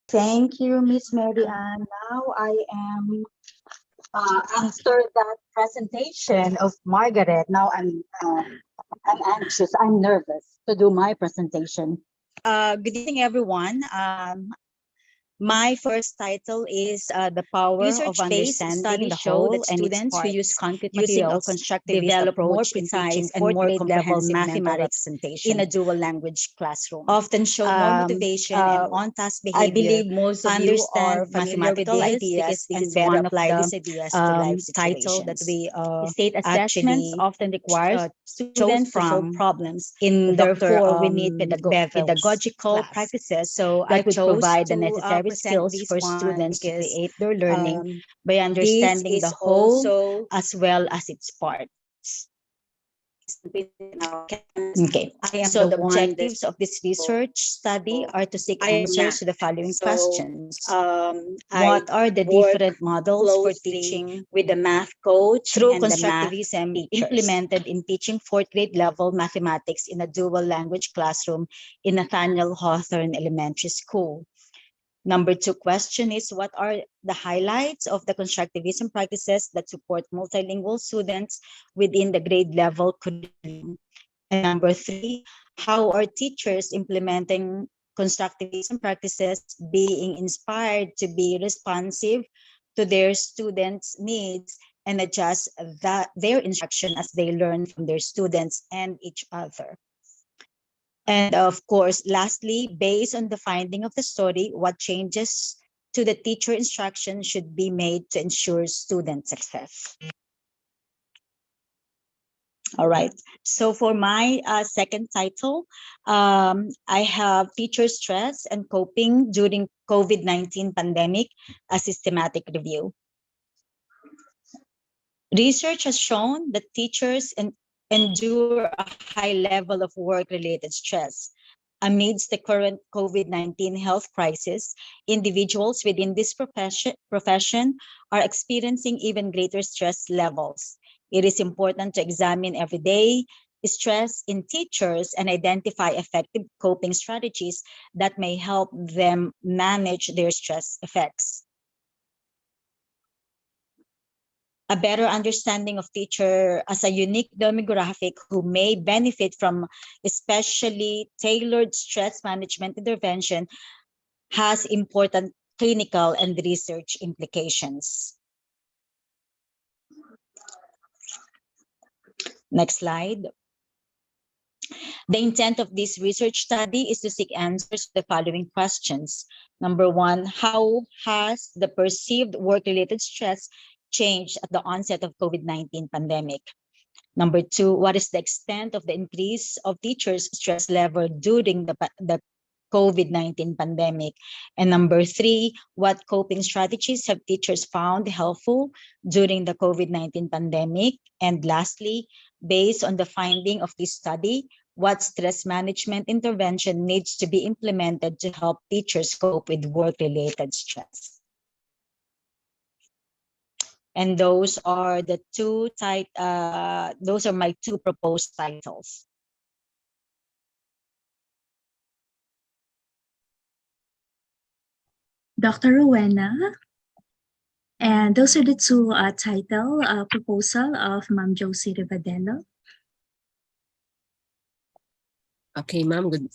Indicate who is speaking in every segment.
Speaker 1: Thank you, Miss Mary Ann. Now I am after that presentation of Margaret. Now I'm anxious. I'm nervous to do my presentation. Good evening, everyone. My first title is The Power of Understanding the Whole and Its Students who use concrete materials develop more precise and more grade-level mathematics in a dual language classroom. Often show more motivation and on-task behavior. I believe most of you are familiar with the ideas and better apply these ideas to life title that we state assessments often requires students to solve problems. Therefore, we need pedagogical practices so that would provide the necessary skills for students to create their learning by understanding the whole as well as its parts. Okay, so the objectives of this research study are to seek answers to the following questions. What are the different models for teaching with the math coach through constructivism implemented in teaching fourth grade level mathematics in a dual language classroom in Nathaniel Hawthorne Elementary School? Number two question is, what are the highlights of the constructivism practices that support multilingual students within the grade level curriculum? And number three, how are teachers implementing constructivism practices being inspired to be responsive to their students' needs and adjust their instruction as they learn from their students and each other? And of course, lastly, based on the finding of the study, what changes to the teacher instruction should be made to ensure student success? All right. So for my second title, I have teacher stress and coping during COVID-19 pandemic, a systematic review. Research has shown that teachers endure a high level of work-related stress. Amidst the current COVID-19 health crisis, individuals within this profession are experiencing even greater stress levels. It is important to examine everyday stress in teachers and identify effective coping strategies that may help them manage their stress effects. A better understanding of teacher as a unique demographic who may benefit from especially tailored stress management intervention has important clinical and research implications. Next slide. The intent of this research study is to seek answers to the following questions. Number one, how has the perceived work-related stress changed at the onset of COVID-19 pandemic? Number two, what is the extent of the increase of teachers' stress level during the COVID-19 pandemic? And number three, what coping strategies have teachers found helpful during the COVID-19 pandemic? And lastly, based on the finding of this study, what stress management intervention needs to be implemented to help teachers cope with work-related stress? And those are the those are my two proposed titles.
Speaker 2: Dr. Rowena, and those are the two title proposal of Ma'am Josie Rivadelo.
Speaker 3: Okay, ma'am. Good.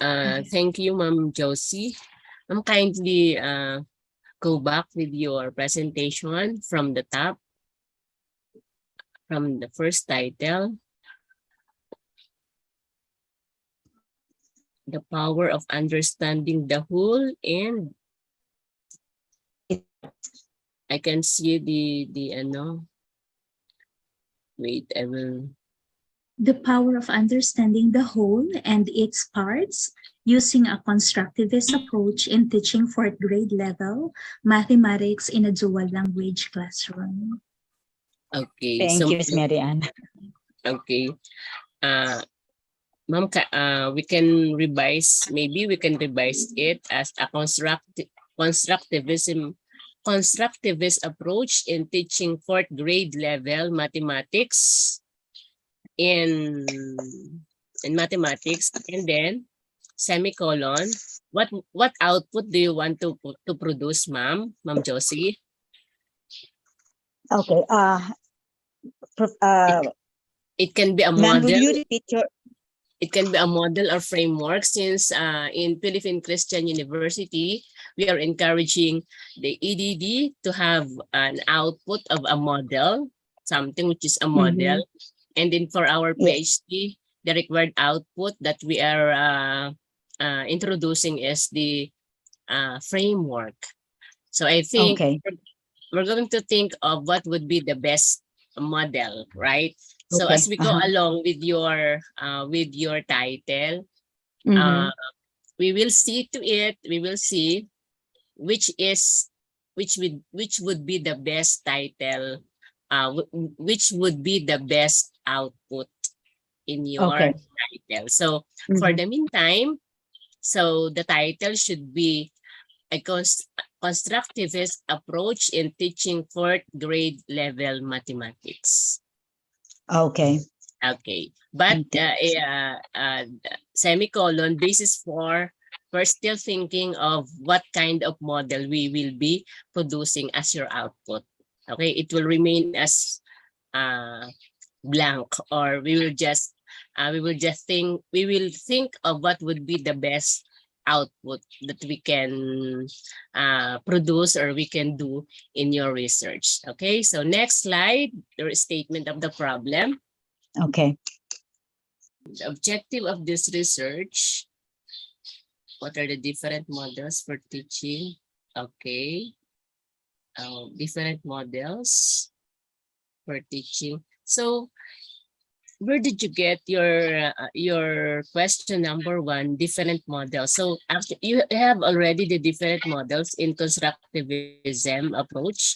Speaker 3: Thank you, Ma'am Josie. Ma'am, kindly go back with your presentation from the top, from the first title. The power of understanding the whole, and I can see the wait, I will.
Speaker 2: The power of understanding the whole and its parts using a constructivist approach in teaching fourth grade level mathematics in a dual language classroom.
Speaker 3: Okay.
Speaker 1: Thank you, Ms. Mary Ann.
Speaker 3: Okay. Ma'am, we can revise, maybe we can revise it as a constructivist approach in teaching fourth grade level mathematics in mathematics, and then semicolon. What output do you want to produce, Ma'am Josie?
Speaker 1: Okay. Prof-
Speaker 3: It,
Speaker 1: uh,
Speaker 3: it can be a
Speaker 1: Ma'am, will
Speaker 3: model.
Speaker 1: you repeat your?
Speaker 3: It can be a model or framework, since in Philippine Christian University, we are encouraging the EDD to have an output of a model, something which is a
Speaker 1: Mhm.
Speaker 3: model. And then for our
Speaker 1: Yes.
Speaker 3: PhD, the required output that we are introducing is the framework. So I think
Speaker 1: Okay.
Speaker 3: we're going to think of what would be the best model, right? So
Speaker 1: Okay.
Speaker 3: as we go
Speaker 1: Uh-huh.
Speaker 3: along with your title,
Speaker 1: Mm-hmm.
Speaker 3: uh, we will see to it. We will see which is which would be the best title, which would be the best output in your
Speaker 1: Okay.
Speaker 3: title. So for
Speaker 1: Mm-hmm.
Speaker 3: the meantime, so the title should be a constructivist approach in teaching fourth grade level mathematics.
Speaker 1: Okay.
Speaker 3: Okay, but
Speaker 1: Thank you.
Speaker 3: semicolon, this is for we're still thinking of what kind of model we will be producing as your output. Okay, it will remain as uh, blank, or we will think of what would be the best output that we can produce or we can do in your research. Okay, so next slide, the statement of the problem.
Speaker 1: Okay.
Speaker 3: The objective of this research, what are the different models for teaching? Okay, different models for teaching. So where did you get your question number one, different models? So after you have already the different models in constructivism approach.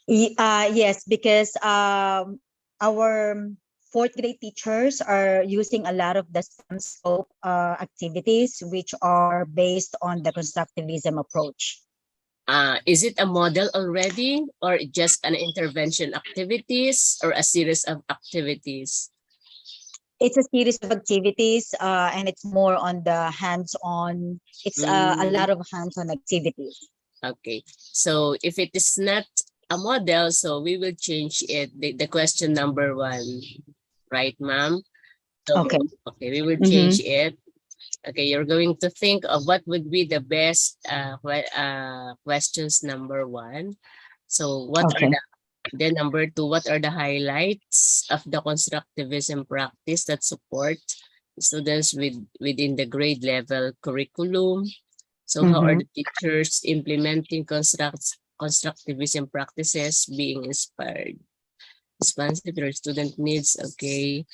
Speaker 1: Yes, because our fourth grade teachers are using a lot of the STEM scope activities, which are based on the constructivism approach.
Speaker 3: Is it a model already, or just an intervention activities, or a series of activities?
Speaker 1: It's a series of activities, and it's more on the hands-on. It's a
Speaker 3: Mm,
Speaker 1: lot of hands-on activities.
Speaker 3: okay. So if it is not a model, so we will change it, the question number one, right, ma'am? So,
Speaker 1: Okay.
Speaker 3: okay, we will
Speaker 1: Mm-hmm.
Speaker 3: change it. Okay, you're going to think of what would be the best questions number one. So what are
Speaker 1: Okay.
Speaker 3: then number two, what are the highlights of the constructivism practice that support students within the grade level curriculum? So how are
Speaker 1: Mm-hmm.
Speaker 3: the teachers implementing constructivism practices being inspired? Responsive to their student needs, okay,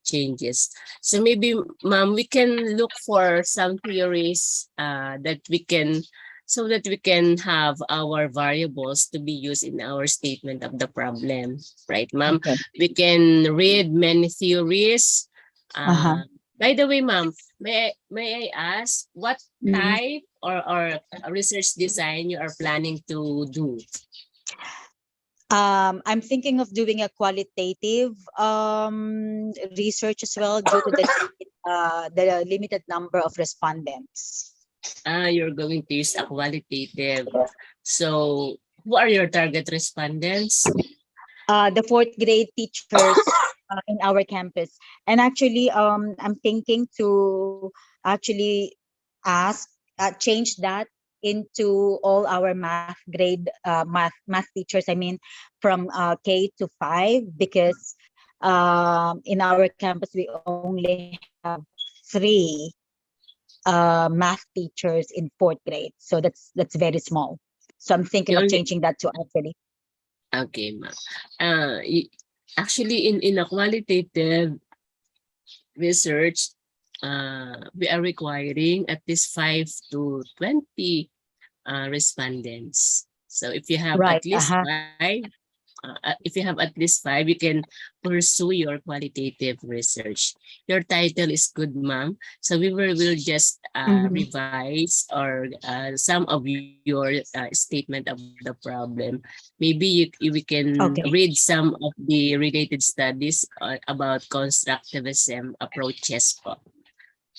Speaker 3: changes. So maybe, ma'am, we can look for some theories that we can, so that we can have our variables to be used in our statement of the problem, right, ma'am?
Speaker 1: Okay.
Speaker 3: We can read many theories.
Speaker 1: Uh-huh.
Speaker 3: By the way, ma'am, may I ask what
Speaker 1: Mm-hmm.
Speaker 3: type or research design you are planning to do?
Speaker 1: I'm thinking of doing a qualitative research as well due to the limited number of respondents.
Speaker 3: You're going to use a qualitative. So who are your target respondents?
Speaker 1: The fourth grade teachers in our campus. And actually, I'm thinking to actually ask, change that into all our math grade, math teachers. I mean, from K to 5, because in our campus we only have 3 math teachers in fourth grade. So that's very small. So I'm thinking
Speaker 3: You
Speaker 1: of
Speaker 3: only,
Speaker 1: changing that to actually.
Speaker 3: okay, ma'am. Actually, in a qualitative research, we are requiring at least 5 to 20 respondents. So if you have at
Speaker 1: Right.
Speaker 3: least
Speaker 1: Uh-huh.
Speaker 3: 5, if you have at least 5, you can pursue your qualitative research. Your title is good, ma'am. So will just
Speaker 1: Mm-hmm.
Speaker 3: revise or some of your statement of the problem. Maybe we can
Speaker 1: Okay.
Speaker 3: read some of the related studies about constructivism approaches po.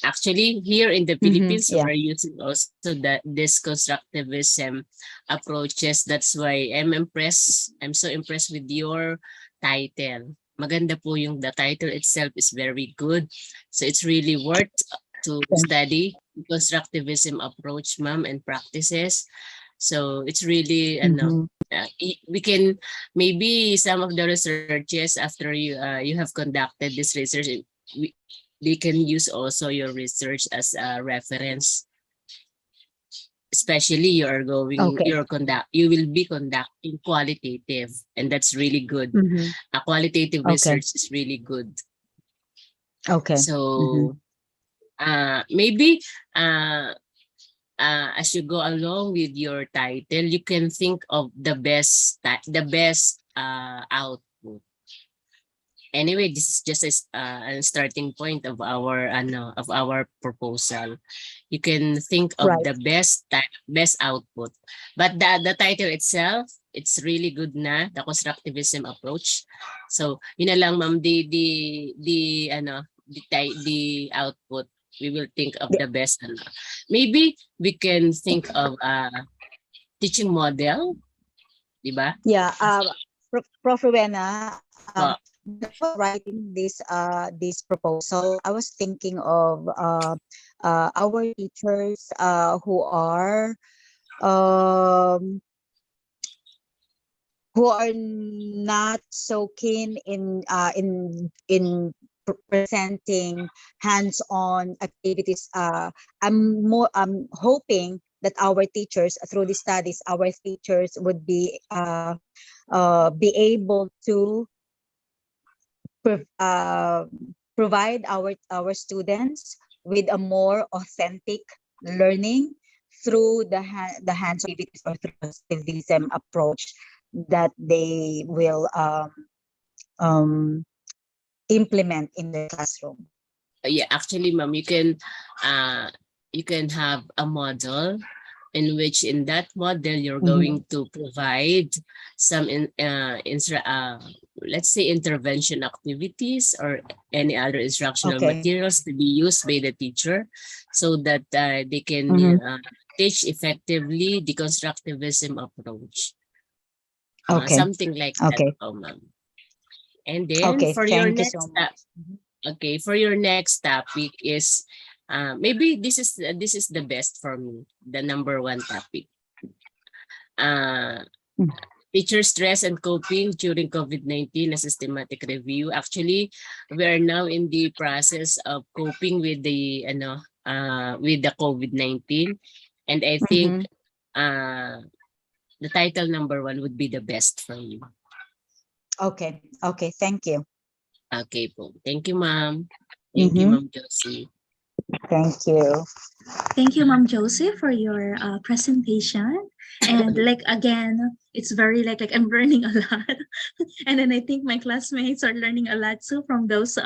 Speaker 3: Actually, here in the
Speaker 1: Mm-hmm.
Speaker 3: Philippines,
Speaker 1: Yeah.
Speaker 3: we're using also this constructivism approaches. That's why I'm impressed. I'm so impressed with your title. Maganda po yung the title itself is very good. So it's really worth to study constructivism approach, ma'am, and practices. So it's really,
Speaker 1: Mm-hmm.
Speaker 3: we can, maybe some of the researches after you have conducted this research, they can use also your research as a reference, especially
Speaker 1: Okay.
Speaker 3: you will be conducting qualitative, and that's really good.
Speaker 1: Mm-hmm.
Speaker 3: A qualitative
Speaker 1: Okay.
Speaker 3: research is really good.
Speaker 1: Okay. Mm-hmm.
Speaker 3: So maybe uh as you go along with your title, you can think of the best output. Anyway, this is just a starting point of our proposal. You can think of
Speaker 1: Right.
Speaker 3: the best output, but the title itself, it's really good na, the constructivism approach. So yun na lang, ma'am, the output, we will think of the best. Maybe we can think of a teaching model, di ba?
Speaker 1: Yeah. Prof. Rowena,
Speaker 3: Uh,
Speaker 1: when I was writing this proposal, I was thinking of our teachers um who are not so keen in presenting hands-on activities. I'm hoping that our teachers through the studies, our teachers would be able to uh, provide our students with a more authentic learning through the hands activities or through positivism approach that they will um, implement in their classroom.
Speaker 3: yeah, actually, ma'am, you can have a model in which in that model you're
Speaker 1: Mm-hmm.
Speaker 3: going to provide some let's say intervention activities or any other instructional
Speaker 1: Okay.
Speaker 3: materials to be used by the teacher, so that they can
Speaker 1: Mm-hmm.
Speaker 3: teach effectively the constructivism approach,
Speaker 1: Okay.
Speaker 3: something like that,
Speaker 1: Okay.
Speaker 3: oh, ma'am. And then
Speaker 1: Okay.
Speaker 3: for your
Speaker 1: Thank you so
Speaker 3: next
Speaker 1: much. Mhm.
Speaker 3: okay, for your next topic is maybe this is the best for me, the number one topic. Uh,
Speaker 1: Mm.
Speaker 3: Teacher stress and coping during COVID-19, a systematic review. Actually, we are now in the process of coping with the COVID-19, and I think
Speaker 1: Mhm.
Speaker 3: uh, the title number one would be the best for you.
Speaker 1: Okay. Okay. Thank you.
Speaker 3: Okay po. Thank you, ma'am. Thank you,
Speaker 1: Mm-hmm.
Speaker 3: Ma'am Josie.
Speaker 1: Thank you.
Speaker 2: Thank you, Ma'am Josie, for your presentation. And like again, it's very like I'm learning a lot, and then I think my classmates are learning a lot too from those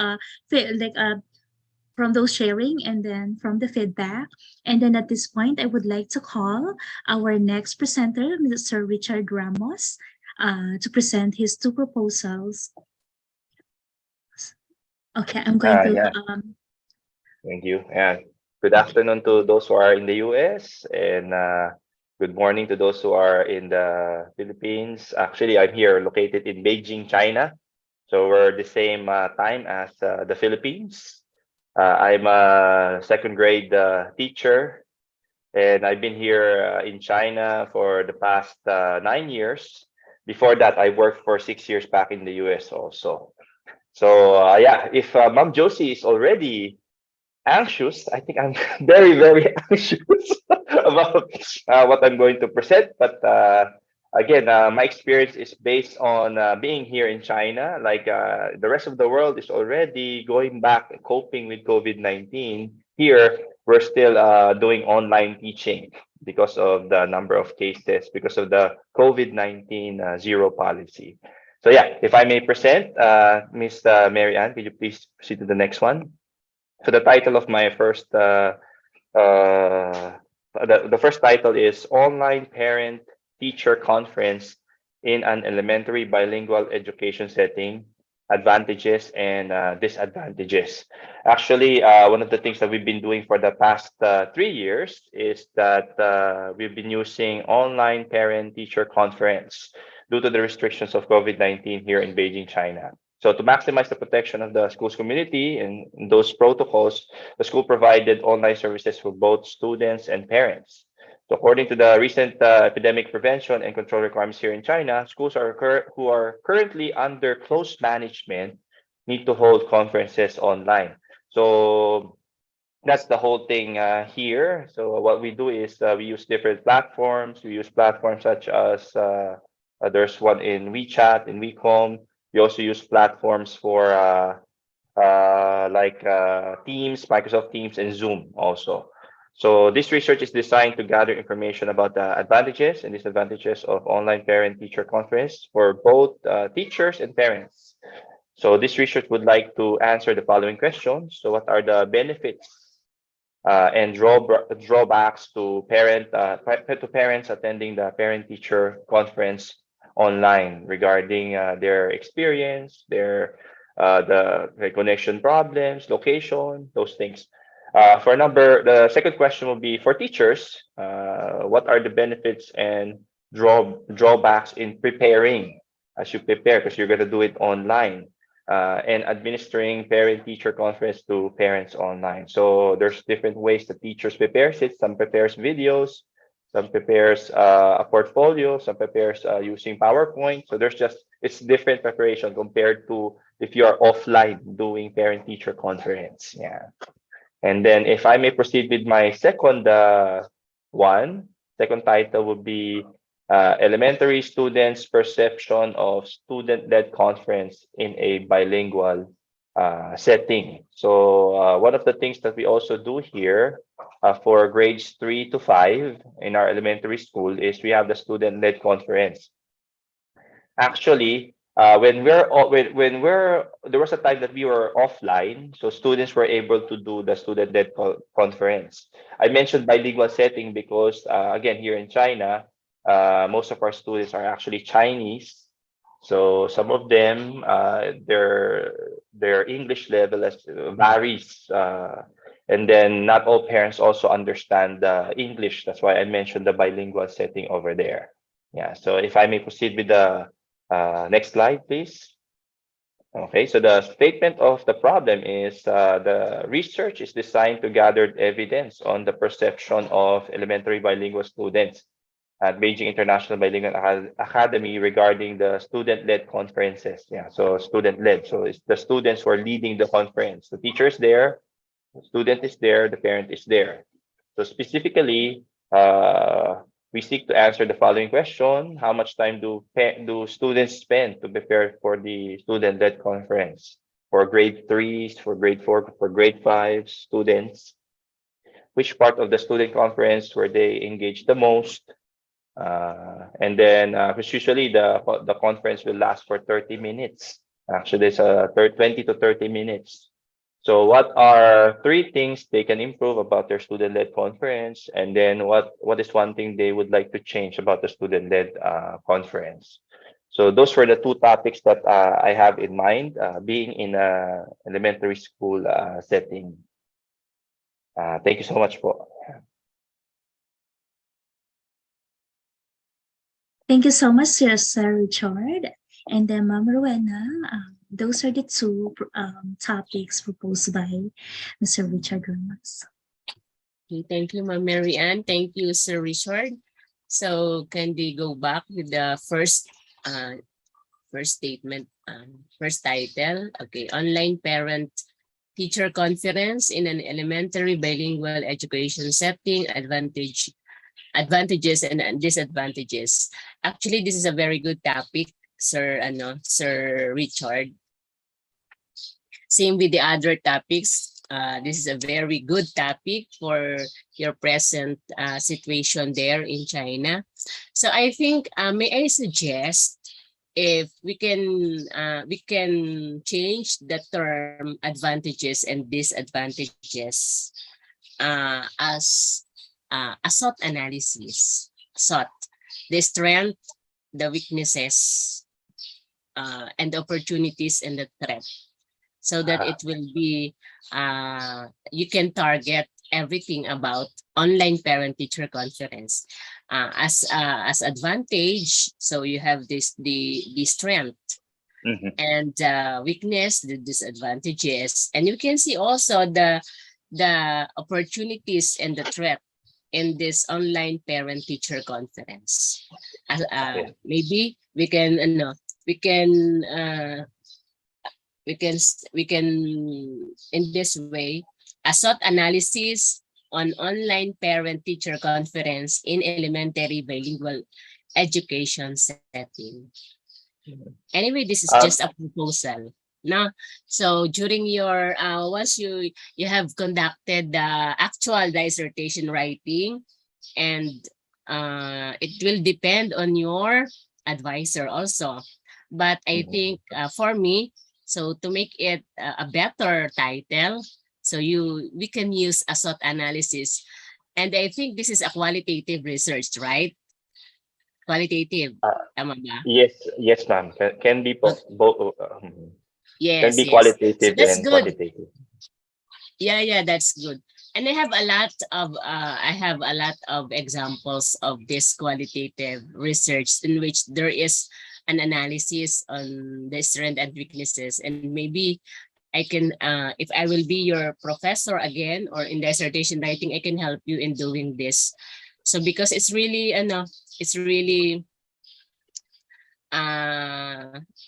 Speaker 2: from those sharing and then from the feedback. And then at this point, I would like to call our next presenter, Mr. Richard Ramos, to present his two proposals. Okay, I'm going to
Speaker 4: Yeah, thank you. And good afternoon to those who are in the US, and good morning to those who are in the Philippines. Actually, I'm here located in Beijing, China. So we're the same time as the Philippines. I'm a second grade teacher, and I've been here in China for the past 9 years. Before that, I worked for 6 years back in the US also. So yeah, if Mom Josie is already anxious, I think I'm very, very anxious about what I'm going to present. But again, my experience is based on being here in China. Like the rest of the world is already going back and coping with COVID-19. Here, we're still doing online teaching because of the number of cases, because of the COVID-19 zero policy. So yeah, if I may present, Miss Mary Ann, could you please proceed to the next one? So the title of my first uh, the first title is Online Parent Teacher Conference in an Elementary Bilingual Education Setting. advantages and disadvantages. Actually, one of the things that we've been doing for the past 3 years is that we've been using online parent-teacher conference due to the restrictions of COVID-19 here in Beijing, China. So to maximize the protection of the school's community and those protocols, the school provided online services for both students and parents. So according to the recent epidemic prevention and control requirements here in China, schools who are currently under close management need to hold conferences online. So that's the whole thing here. So what we do is we use different platforms. We use platforms such as there's one in WeChat, in WeCom. We also use platforms for Teams, Microsoft Teams, and Zoom also. So this research is designed to gather information about the advantages and disadvantages of online parent-teacher conference for both teachers and parents. So this research would like to answer the following questions. So what are the benefits and drawbacks to parents attending the parent-teacher conference online regarding their experience, the connection problems, location, those things. The second question will be for teachers. What are the benefits and drawbacks in preparing as you prepare because you're going to do it online and administering parent-teacher conference to parents online. So there's different ways that teachers prepares it. Some prepares videos, some prepares a portfolio, some prepares using PowerPoint. So it's different preparation compared to if you are offline doing parent-teacher conference. Yeah. And then if I may proceed with my second title would be elementary students' perception of student-led conference in a bilingual setting. So one of the things that we also do here for grades 3 to 5 in our elementary school is we have the student-led conference. Actually, there was a time that we were offline, so students were able to do the student-led conference. I mentioned bilingual setting because again here in China, most of our students are actually Chinese. So some of them, their English level varies, and then not all parents also understand English. That's why I mentioned the bilingual setting over there. Yeah. So if I may proceed with the next slide, please. Okay, so the statement of the problem is the research is designed to gather evidence on the perception of elementary bilingual students at Beijing International Bilingual Academy regarding the student-led conferences. Yeah, so student-led. So it's the students who are leading the conference. The teacher is there, the student is there, the parent is there. So specifically, we seek to answer the following question: how much time do students spend to prepare for the student-led conference? For grade 3s, for grade 4, for grade 5 students, which part of the student conference were they engaged the most? And then, because usually the conference will last for 30 minutes. Actually, it's 20 to 30 minutes. So what are 3 things they can improve about their student-led conference? And then what is one thing they would like to change about the student-led conference? So those were the 2 topics that I have in mind, being in a elementary school setting. Thank you so much po.
Speaker 2: Thank you so much, Sir Richard. And then, Ma'am Rowena, those are the 2 topics proposed by Mr. Richard Ramos.
Speaker 3: Okay, thank you, Ma'am Mary Ann. Thank you, Sir Richard. So can we go back with the first statement, first title? Okay, online parent teacher conference in an elementary bilingual education setting, advantages and disadvantages. Actually, this is a very good topic, Sir Richard. Same with the other topics. This is a very good topic for your present situation there in China. So I think, may I suggest if we can change the term advantages and disadvantages as a SWOT analysis. SWOT, the strength, the weaknesses, and the opportunities and the threat, so that it will be, you can target everything about online parent-teacher conference. As advantage, so you have the strength and weakness, the disadvantages, and you can see also the opportunities and the threat in this online parent-teacher conference. Maybe we can, we can we can in this way, a SWOT analysis on online parent-teacher conference in elementary bilingual education setting. Anyway, this is just a proposal. No, so during your once you have conducted the actual dissertation writing, and it will depend on your advisor also. But I think for me, so to make it a better title, so we can use a SWOT analysis, and I think this is a qualitative research, right? Qualitative, tama ba?
Speaker 4: Yes, ma'am. Can be both. Can
Speaker 3: Yes,
Speaker 4: be
Speaker 3: yes. So
Speaker 4: qualitative
Speaker 3: that's
Speaker 4: and
Speaker 3: good.
Speaker 4: quantitative.
Speaker 3: Yeah, that's good. And I have a lot of examples of this qualitative research in which there is an analysis on the strengths and weaknesses, and maybe I can, if I will be your professor again or in dissertation writing, I can help you in doing this. So because it's really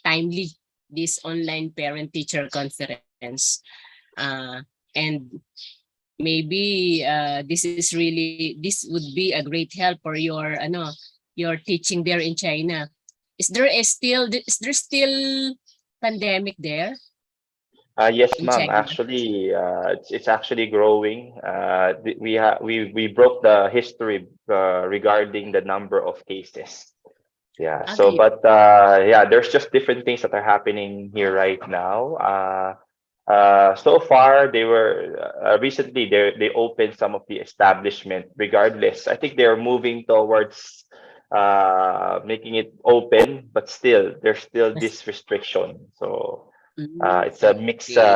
Speaker 3: timely, this online parent-teacher conference, and maybe this would be a great help for your teaching there in China. Is there still pandemic there?
Speaker 4: Yes,
Speaker 3: In
Speaker 4: ma'am.
Speaker 3: China?
Speaker 4: Actually, it's actually growing. We broke the history regarding the number of cases. Yeah. So,
Speaker 3: Okay.
Speaker 4: but yeah, there's just different things that are happening here right now. So far, they were recently they opened some of the establishment. Regardless, I think they are moving towards making it open, but still there's still this restriction. So it's a mix
Speaker 3: Okay.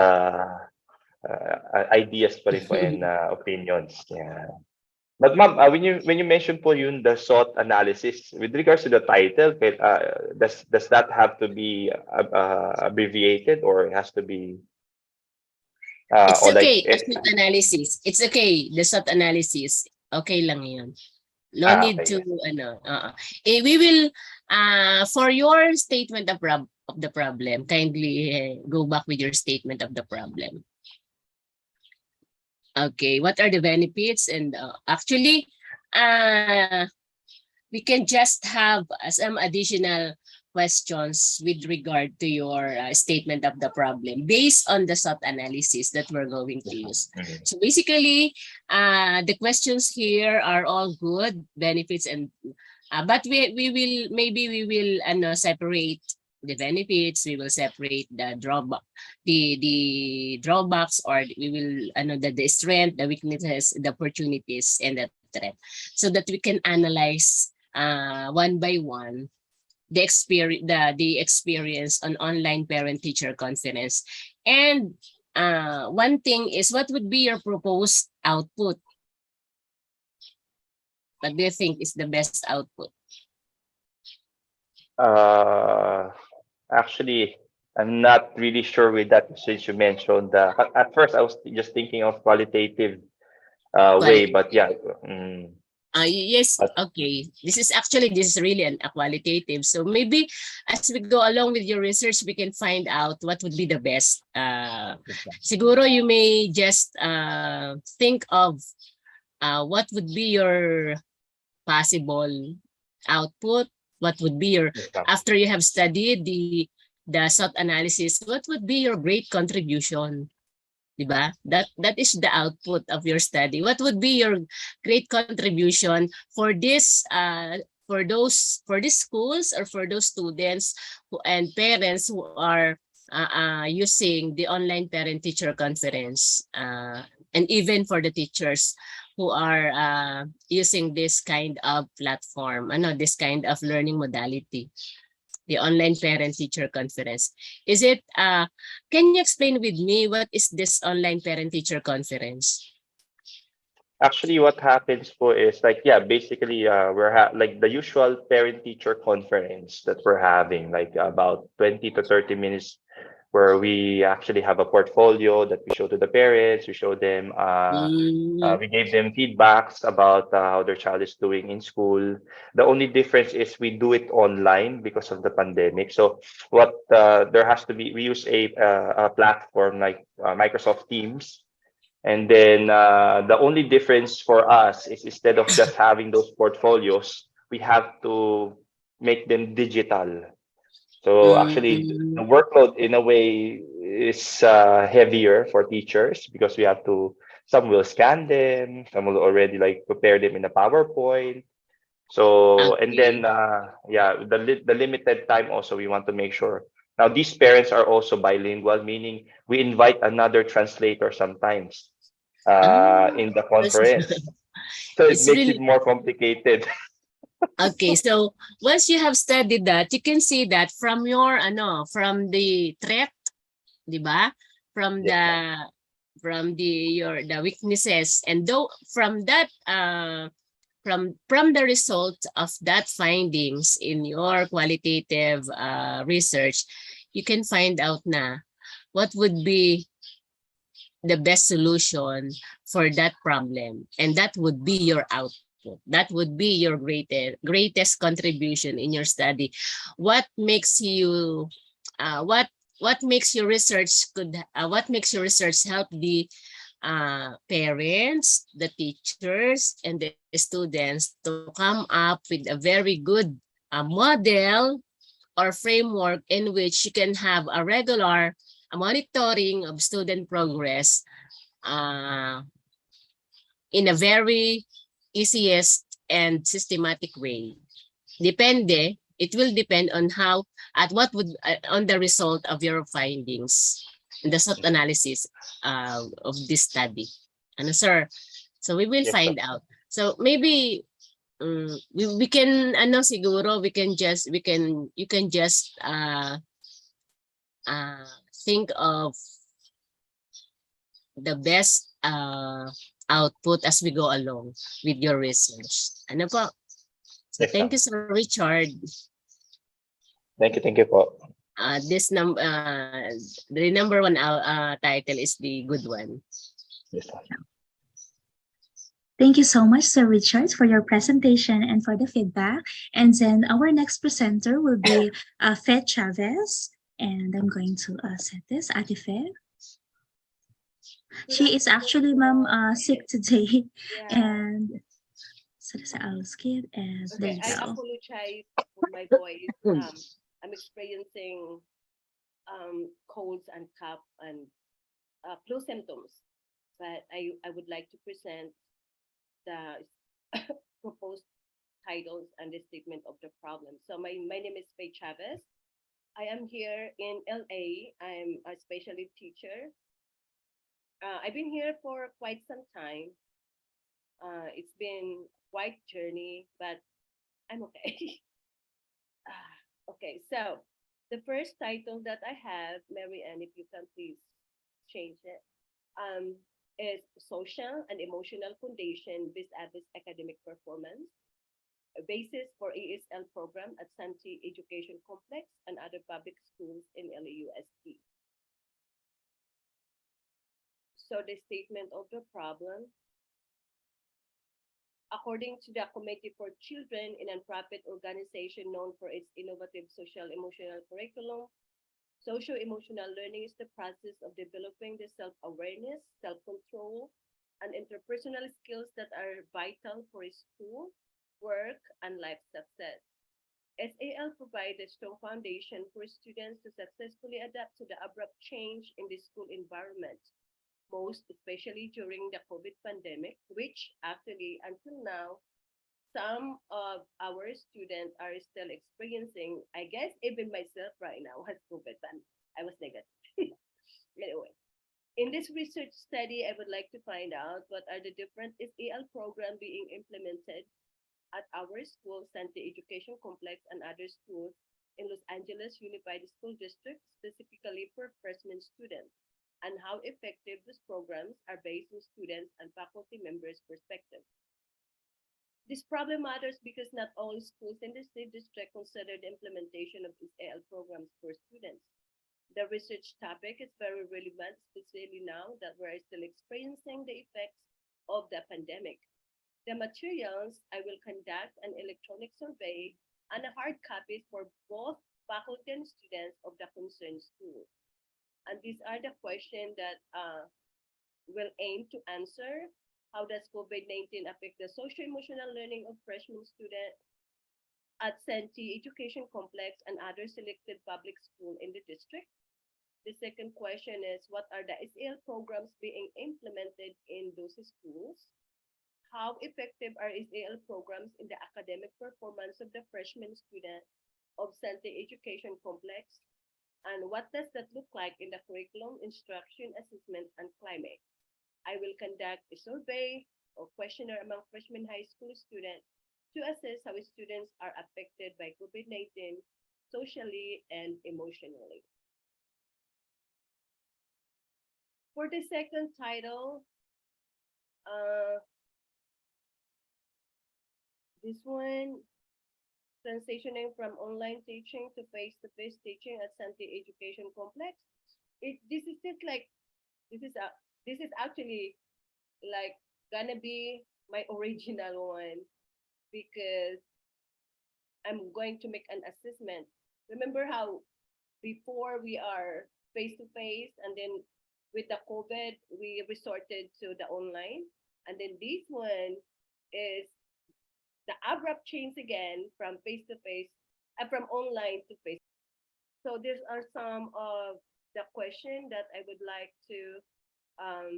Speaker 4: ideas pa rin po and opinions. Yeah. But ma'am, when you mentioned po yun the SWOT analysis with regards to the title, does that have to be abbreviated or it has to be
Speaker 3: It's
Speaker 4: or like
Speaker 3: okay, a SWOT analysis. It's okay, the SWOT analysis. Okay lang yun. No need to,
Speaker 4: okay.
Speaker 3: we will, for your statement of the problem, kindly go back with your statement of the problem. Okay, what are the benefits? And actually, we can just have some additional questions with regard to your statement of the problem based on the SWOT analysis that we're going to use. So basically, the questions here are all good, benefits, and but we will separate the benefits. We will separate the drawback, the drawbacks, or we will the strength, the weaknesses, the opportunities, and the threat, so that we can analyze one by one the experience on online parent-teacher conference. And one thing is, what would be your proposed output? What do you think is the best output?
Speaker 4: Actually, I'm not really sure with that since you mentioned at first I was just thinking of qualitative way, but yeah.
Speaker 3: Yes, okay. This is really a qualitative. So maybe as we go along with your research, we can find out what would be the best. Siguro you may just think of what would be your possible output. What would be your, after you have studied the SWOT analysis, what would be your great contribution? Diba? That is the output of your study. What would be your great contribution for this for these schools, or for those students and parents who are using the online parent-teacher conference, and even for the teachers who are using this kind of platform, this kind of learning modality. the online parent-teacher conference. Is it, can you explain with me what is this online parent-teacher conference?
Speaker 4: Actually, what happens po is like, yeah, basically, like the usual parent-teacher conference that we're having, like about 20 to 30 minutes, where we actually have a portfolio that we show to the parents. We show them, we gave them feedbacks about how their child is doing in school. The only difference is we do it online because of the pandemic. So what there has to be, we use a platform like Microsoft Teams. And then the only difference for us is instead of just having those portfolios, we have to make them digital. So actually, the workload in a way is heavier for teachers because we have to. Some will scan them, some will already like prepare them in a PowerPoint. So and
Speaker 3: Okay.
Speaker 4: then yeah, the limited time also we want to make sure. Now these parents are also bilingual, meaning we invite another translator sometimes
Speaker 3: Ah,
Speaker 4: in the
Speaker 3: that's
Speaker 4: conference. So it
Speaker 3: it's
Speaker 4: makes it
Speaker 3: really
Speaker 4: more complicated.
Speaker 3: okay. So once you have studied that, you can see that from your from the threat, di ba? From
Speaker 4: Yes, ma'am.
Speaker 3: the weaknesses, and though from that from the result of that findings in your qualitative research, you can find out na what would be the best solution for that problem, and that would be your output. That would be your greatest contribution in your study. What makes you what makes your research what makes your research help the parents, the teachers, and the students to come up with a very good model or framework in which you can have a regular monitoring of student progress uh, in a very easiest and systematic way. Depende, it will depend on how, at what would, on the result of your findings, the SWOT analysis of this study. Ano, sir? So we will
Speaker 4: Yes, ma'am.
Speaker 3: find out. So maybe we can siguro you can just uh, think of the best output as we go along with your research. Ano po? So
Speaker 4: Yes,
Speaker 3: thank
Speaker 4: ma'am.
Speaker 3: you, Sir Richard.
Speaker 4: Thank you po.
Speaker 3: This the number one title is the good one.
Speaker 4: Yes, ma'am.
Speaker 2: Thank you so much, Sir Richard, for your presentation and for the feedback. And then our next presenter will be Fe Chavez. And I'm going to set this, Ate Fe. She is actually, ma'am, sick today. And so I'll skip and there
Speaker 5: Okay,
Speaker 2: you
Speaker 5: I
Speaker 2: go.
Speaker 5: apologize for my voice. I'm experiencing colds and cough and flu symptoms, but I would like to present the proposed titles and the statement of the problem. So my name is Faye Chavez. I am here in LA. I'm a special ed teacher. I've been here for quite some time. It's been quite journey, but I'm okay. Okay, so the first title that I have, Mary Ann, if you can please change it, is Social and Emotional Foundation vis-a-vis Academic Performance, a basis for ASL program at Santee Education Complex and other public schools in LAUSD. So the statement of the problem, according to the Committee for Children, a nonprofit organization known for its innovative social emotional curriculum, socio-emotional learning is the process of developing the self-awareness, self-control, and interpersonal skills that are vital for school, work, and life success. SAL provides a strong foundation for students to successfully adapt to the abrupt change in the school environment, most especially during the COVID pandemic, which actually until now, some of our students are still experiencing. I guess even myself right now has COVID, but I was negative. Anyway, in this research study, I would like to find out what are the different SAL program being implemented at our school, Santee Education Complex, and other schools in Los Angeles Unified School District, specifically for freshman students, and how effective these programs are based on students and faculty members' perspective. This problem matters because not all schools in the state district consider the implementation of these AL programs for students. The research topic is very relevant, especially now that we're still experiencing the effects of the pandemic. The materials I will conduct an electronic survey and a hard copy for both faculty and students of the concerned school. And these are the questions that will aim to answer. How does COVID-19 affect the socio-emotional learning of freshman students at Senti Education Complex and other selected public schools in the district? The second question is, what are the SEL programs being implemented in those schools? How effective are SEL programs in the academic performance of the freshman student of Senti Education Complex? And what does that look like in the curriculum, instruction, assessment, and climate? I will conduct a survey or questionnaire among freshman high school students to assess how students are affected by COVID-19 socially and emotionally. For the second title, this one, transitioning from online teaching to face-to-face teaching at Senti Education Complex. This is just like, this is actually like gonna be my original one because I'm going to make an assessment. Remember how before we are face to face, and then with the COVID we resorted to the online, and then this one is the abrupt change again from face to face and from online to face. So these are some of the questions that I would like to um,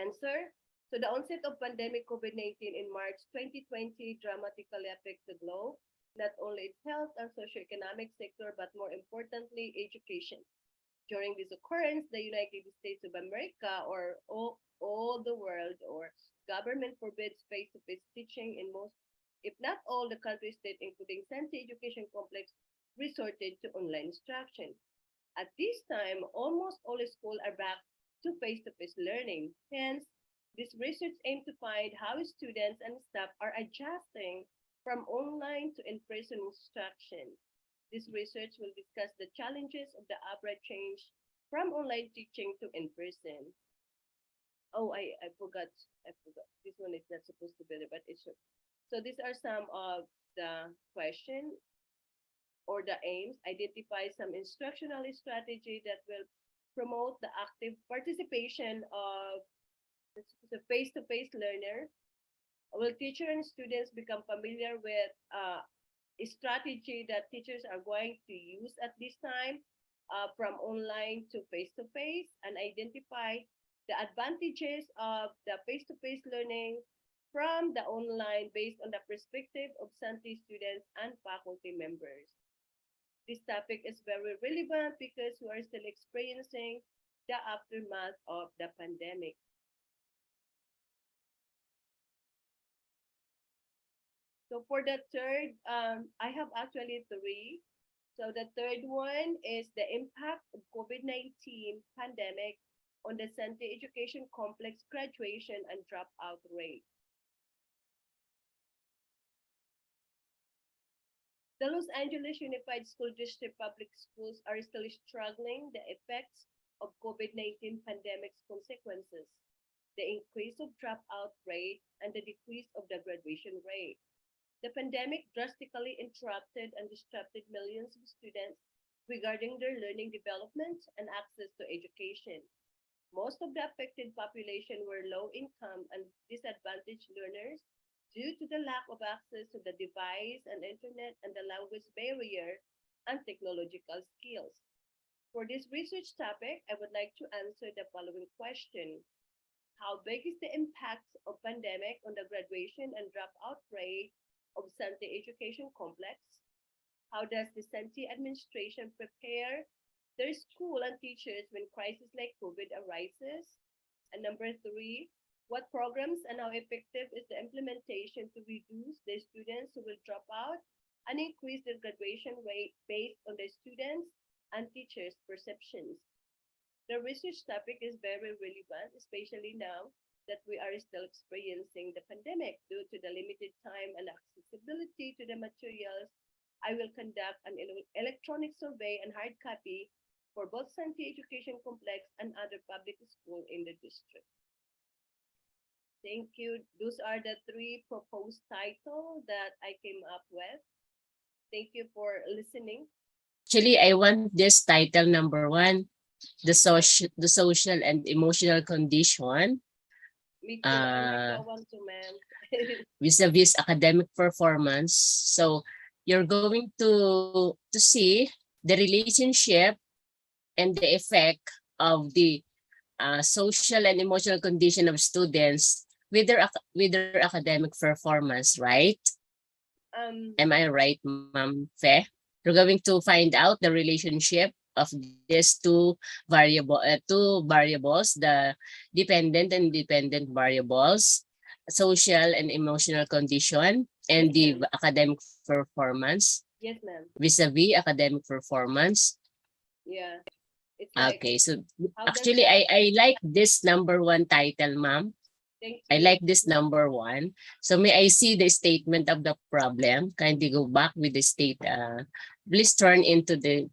Speaker 5: answer. So the onset of pandemic COVID-19 in March 2020 dramatically affects the globe, not only its health and socioeconomic sector, but more importantly, education. During this occurrence, the United States of America, or all the world, or government forbids face-to-face teaching in most, if not all, the country's state, including Senti Education Complex, resorted to online instruction. At this time, almost all schools are back to face-to-face learning. Hence, this research aimed to find how students and staff are adjusting from online to in-person instruction. This research will discuss the challenges of the abrupt change from online teaching to in-person. Oh, I forgot. I forgot. This one is not supposed to be there, but it should. So these are some of the questions or the aims. Identify some instructional strategy that will promote the active participation of the face-to-face learner. Will teacher and students become familiar with a strategy that teachers are going to use at this time from online to face-to-face, and identify the advantages of the face-to-face learning from the online based on the perspective of Senti students and faculty members. This topic is very relevant because we are still experiencing the aftermath of the pandemic. So for the third, I have actually three. So the third one is the impact of COVID-19 pandemic on the Senti Education Complex graduation and dropout rate. The Los Angeles Unified School District public schools are still struggling the effects of COVID-19 pandemic's consequences, the increase of dropout rate, and the decrease of the graduation rate. The pandemic drastically interrupted and disrupted millions of students regarding their learning development and access to education. Most of the affected population were low-income and disadvantaged learners due to the lack of access to the device and internet and the language barrier and technological skills. For this research topic, I would like to answer the following question. How big is the impact of pandemic on the graduation and dropout rate of Senti Education Complex? How does the Senti administration prepare their school and teachers when crisis like COVID arises? And number three, what programs and how effective is the implementation to reduce the students who will drop out and increase the graduation rate based on the students' and teachers' perceptions. The research topic is very relevant, especially now that we are still experiencing the pandemic due to the limited time and accessibility to the materials. I will conduct an electronic survey and hard copy for both Santi Education Complex and other public schools in the district. Thank you. Those are the three proposed titles that I came up with. Thank you for listening.
Speaker 3: Actually, I want this title number 1, the social and emotional condition.
Speaker 5: Me too. I like that one too, ma'am.
Speaker 3: Vis-a-vis academic performance. So you're going to see the relationship and the effect of the social and emotional condition of students with their academic performance, right? Am I right, Ma'am Fe? You're going to find out the relationship of these two variables, the dependent and dependent variables, social and emotional condition, and
Speaker 5: Yes,
Speaker 3: the academic performance.
Speaker 5: Yes, ma'am.
Speaker 3: Vis-a-vis academic performance.
Speaker 5: Yeah. It's like,
Speaker 3: Okay, so
Speaker 5: how does
Speaker 3: actually
Speaker 5: that-
Speaker 3: I like this number 1 title, ma'am.
Speaker 5: Thank
Speaker 3: I
Speaker 5: you.
Speaker 3: like this number 1. So may I see the statement of the problem? Kindly go back with the please turn into the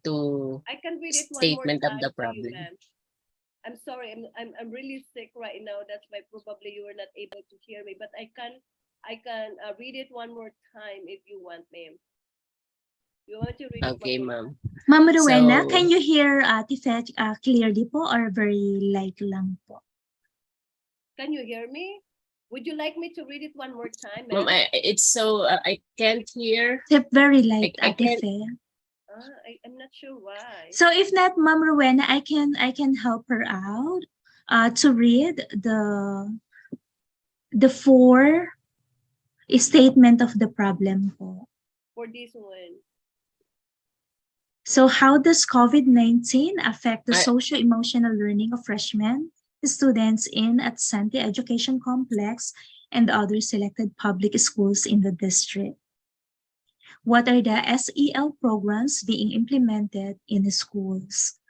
Speaker 5: I can read it one more
Speaker 3: statement of
Speaker 5: time
Speaker 3: the
Speaker 5: to you,
Speaker 3: problem.
Speaker 5: ma'am. I'm sorry, I'm really sick right now. That's why probably you were not able to hear me. But I can read it one more time if you want, ma'am. You want to read it
Speaker 3: Okay,
Speaker 5: one more time?
Speaker 3: ma'am.
Speaker 2: Ma'am Rowena,
Speaker 3: So-
Speaker 2: can you hear Ate Fet clearly po or very light lang po?
Speaker 5: Can you hear me? Would you like me to read it one more time,
Speaker 3: Ma'am,
Speaker 5: ma'am?
Speaker 3: it's so I can't hear.
Speaker 2: Very light,
Speaker 3: I
Speaker 2: Ate
Speaker 3: can't-
Speaker 2: Fe.
Speaker 5: I'm not sure why.
Speaker 2: So if not, Ma'am Rowena, I can help her out to read the 4 statement of the problem po.
Speaker 5: For this one.
Speaker 2: So how does COVID-19 affect the
Speaker 3: I-
Speaker 2: socio-emotional learning of freshmen students in at Santi Education Complex and other selected public schools in the district? What are the SEL programs being implemented in the schools?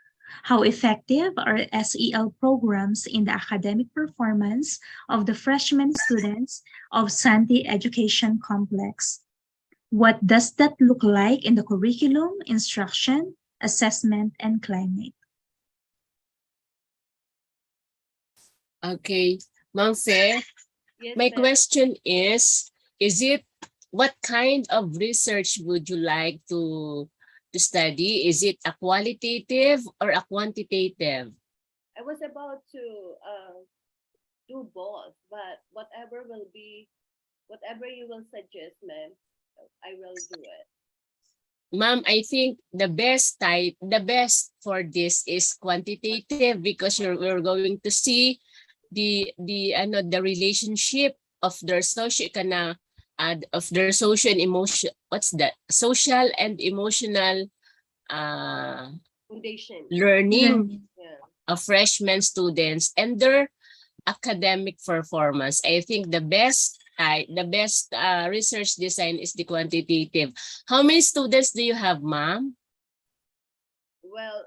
Speaker 2: How effective are SEL programs in the academic performance of the freshman students of Santi Education Complex? What does that look like in the curriculum, instruction, assessment, and climate?
Speaker 3: Okay, Ma'am Fe,
Speaker 5: Yes,
Speaker 3: my
Speaker 5: ma'am.
Speaker 3: question is it what kind of research would you like to study? Is it a qualitative or a quantitative?
Speaker 5: I was about to do both, but whatever you will suggest, ma'am, I will do it.
Speaker 3: Ma'am, I think the best for this is quantitative because we're going to see the relationship of their social and emotion, what's that? Social and emotional
Speaker 5: Foundation.
Speaker 3: learning
Speaker 5: Yeah.
Speaker 3: of freshman students and their academic performance. I think the best research design is the quantitative. How many students do you have, ma'am?
Speaker 5: Well,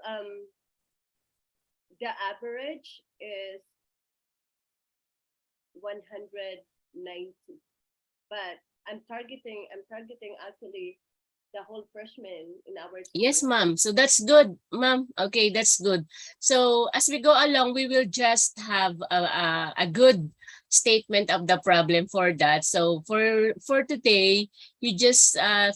Speaker 5: the average is 190, but I'm targeting actually the whole freshman in our school.
Speaker 3: Yes, ma'am. So that's good, ma'am. Okay, that's good. So as we go along, we will just have a good statement of the problem for that. So for today, you just have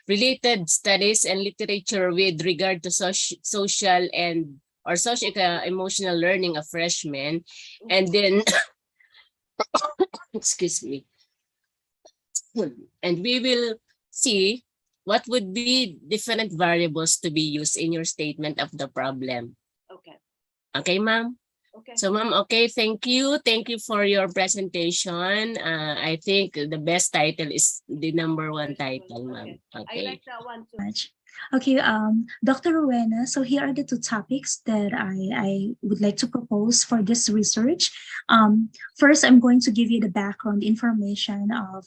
Speaker 3: related studies and literature with regard to social and or social emotional learning of freshmen, and then excuse me. And we will see what would be different variables to be used in your statement of the problem.
Speaker 5: Okay.
Speaker 3: Okay, ma'am?
Speaker 5: Okay.
Speaker 3: So, ma'am, okay, thank you. Thank you for your presentation. I think the best title is the number 1 title, ma'am.
Speaker 5: I
Speaker 3: Okay.
Speaker 5: like that one too.
Speaker 2: Okay, Dr. Rowena, so here are the two topics that I would like to propose for this research. First, I'm going to give you the background information of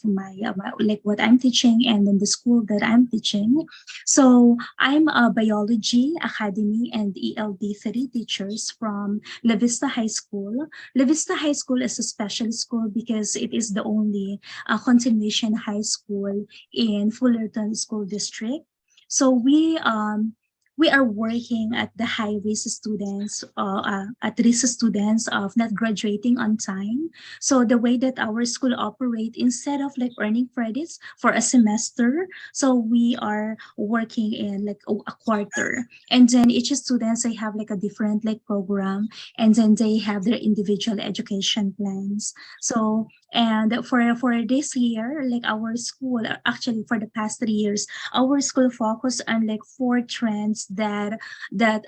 Speaker 2: like what I'm teaching and then the school that I'm teaching. So I'm a biology academy and ELD 3 teachers from La Vista High School. La Vista High School is a special school because it is the only continuation high school in Fullerton School District. So we are working at the high risk students, at risk students of not graduating on time. So the way that our school operate, instead of like earning credits for a semester, so we are working in like a quarter, and then each students they have like a different like program, and then they have their individual education plans. So and for this year, like our school, actually for the past 3 years, our school focused on like 4 trends that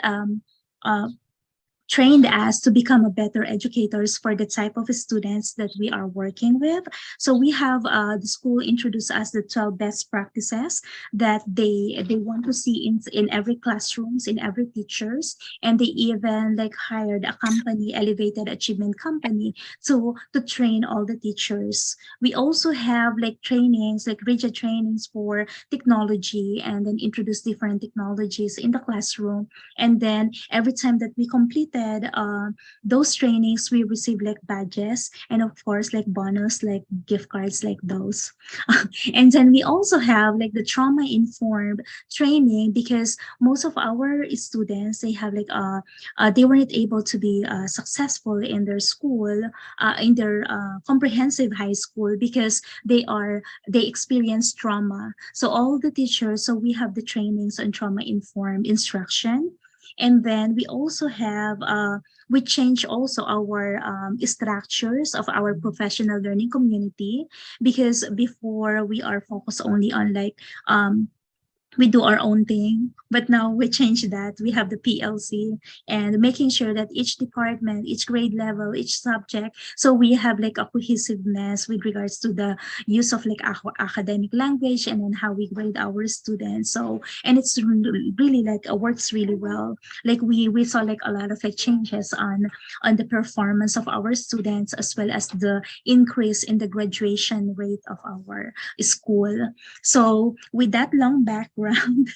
Speaker 2: uh, trained us to become a better educators for the type of students that we are working with. So we have the school introduce us the 12 best practices that they want to see in every classrooms, in every teachers, and they even like hired a company, Elevated Achievement Company, to train all the teachers. We also have like trainings, like rigid trainings for technology, and then introduce different technologies in the classroom. And then every time that we completed those trainings, we receive like badges and of course like bonus like gift cards like those. And then we also have like the trauma informed training, because most of our students they have like they weren't able to be successful in their school, in their comprehensive high school, because they experience trauma. So all the teachers, so we have the trainings on trauma informed instruction. And then we also have we change also our structures of our professional learning community, because before we are focused only on like we do our own thing. But now we change that. We have the PLC, and making sure that each department, each grade level, each subject, so we have like a cohesiveness with regards to the use of like academic language, and then how we grade our students. So, and it's really like works really well. Like we saw like a lot of like changes on the performance of our students, as well as the increase in the graduation rate of our school. So with that long background,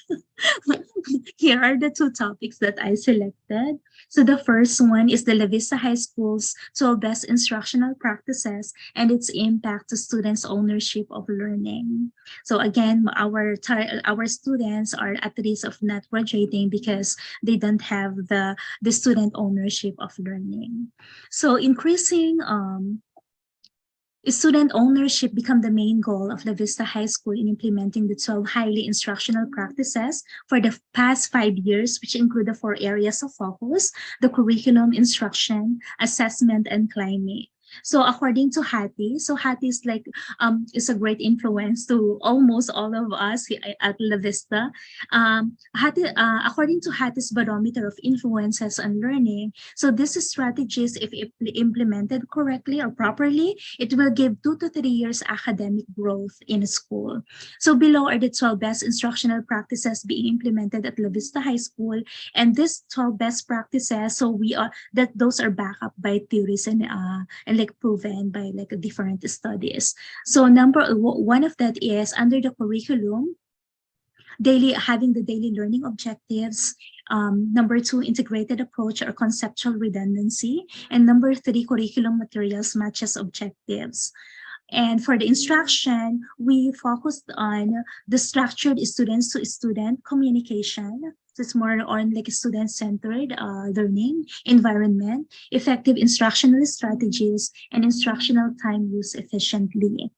Speaker 2: here are the two topics that I selected. So the first one is the La Vista High School's 12 best instructional practices and its impact to students' ownership of learning. So again, our students are at risk of not graduating because they don't have the student ownership of learning. So increasing student ownership become the main goal of La Vista High School in implementing the 12 highly instructional practices for the past 5 years, which include the 4 areas of focus: the curriculum, instruction, assessment, and climate. So according to Hattie, so Hattie is like is a great influence to almost all of us at La Vista. Hattie, according to Hattie's barometer of influences on learning, so these strategies, if implemented correctly or properly, it will give 2 to 3 years academic growth in a school. So below are the 12 best instructional practices being implemented at La Vista High School, and these 12 best practices, so we are that those are backed up by theories and like proven by like different studies. So one of that is under the curriculum, having the daily learning objectives. Number 2, integrated approach or conceptual redundancy. And number 3, curriculum materials matches objectives. And for the instruction, we focused on the structured students to student communication. So it's more on like student-centered learning environment, effective instructional strategies, and instructional time use efficiently.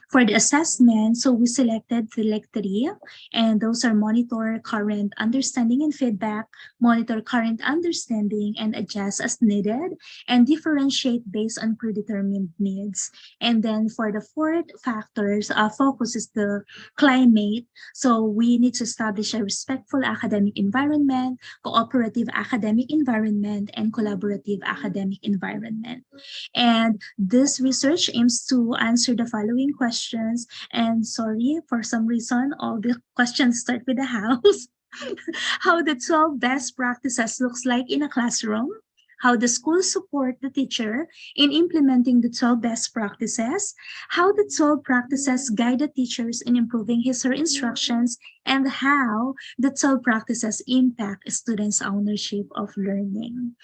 Speaker 2: For the assessment, so we selected like 3, and those are monitor current understanding and feedback, monitor current understanding and adjust as needed, and differentiate based on predetermined needs. And then for the fourth factors, focus is the climate. So we need to establish a respectful academic environment, cooperative academic environment, and collaborative academic environment. And this research aims to answer the following questions. And sorry, for some reason, all the questions start with the house. how the 12 best practices looks like in a classroom, how the school support the teacher in implementing the 12 best practices, how the 12 practices guide the teachers in improving his or her instructions, and how the 12 practices impact students' ownership of learning.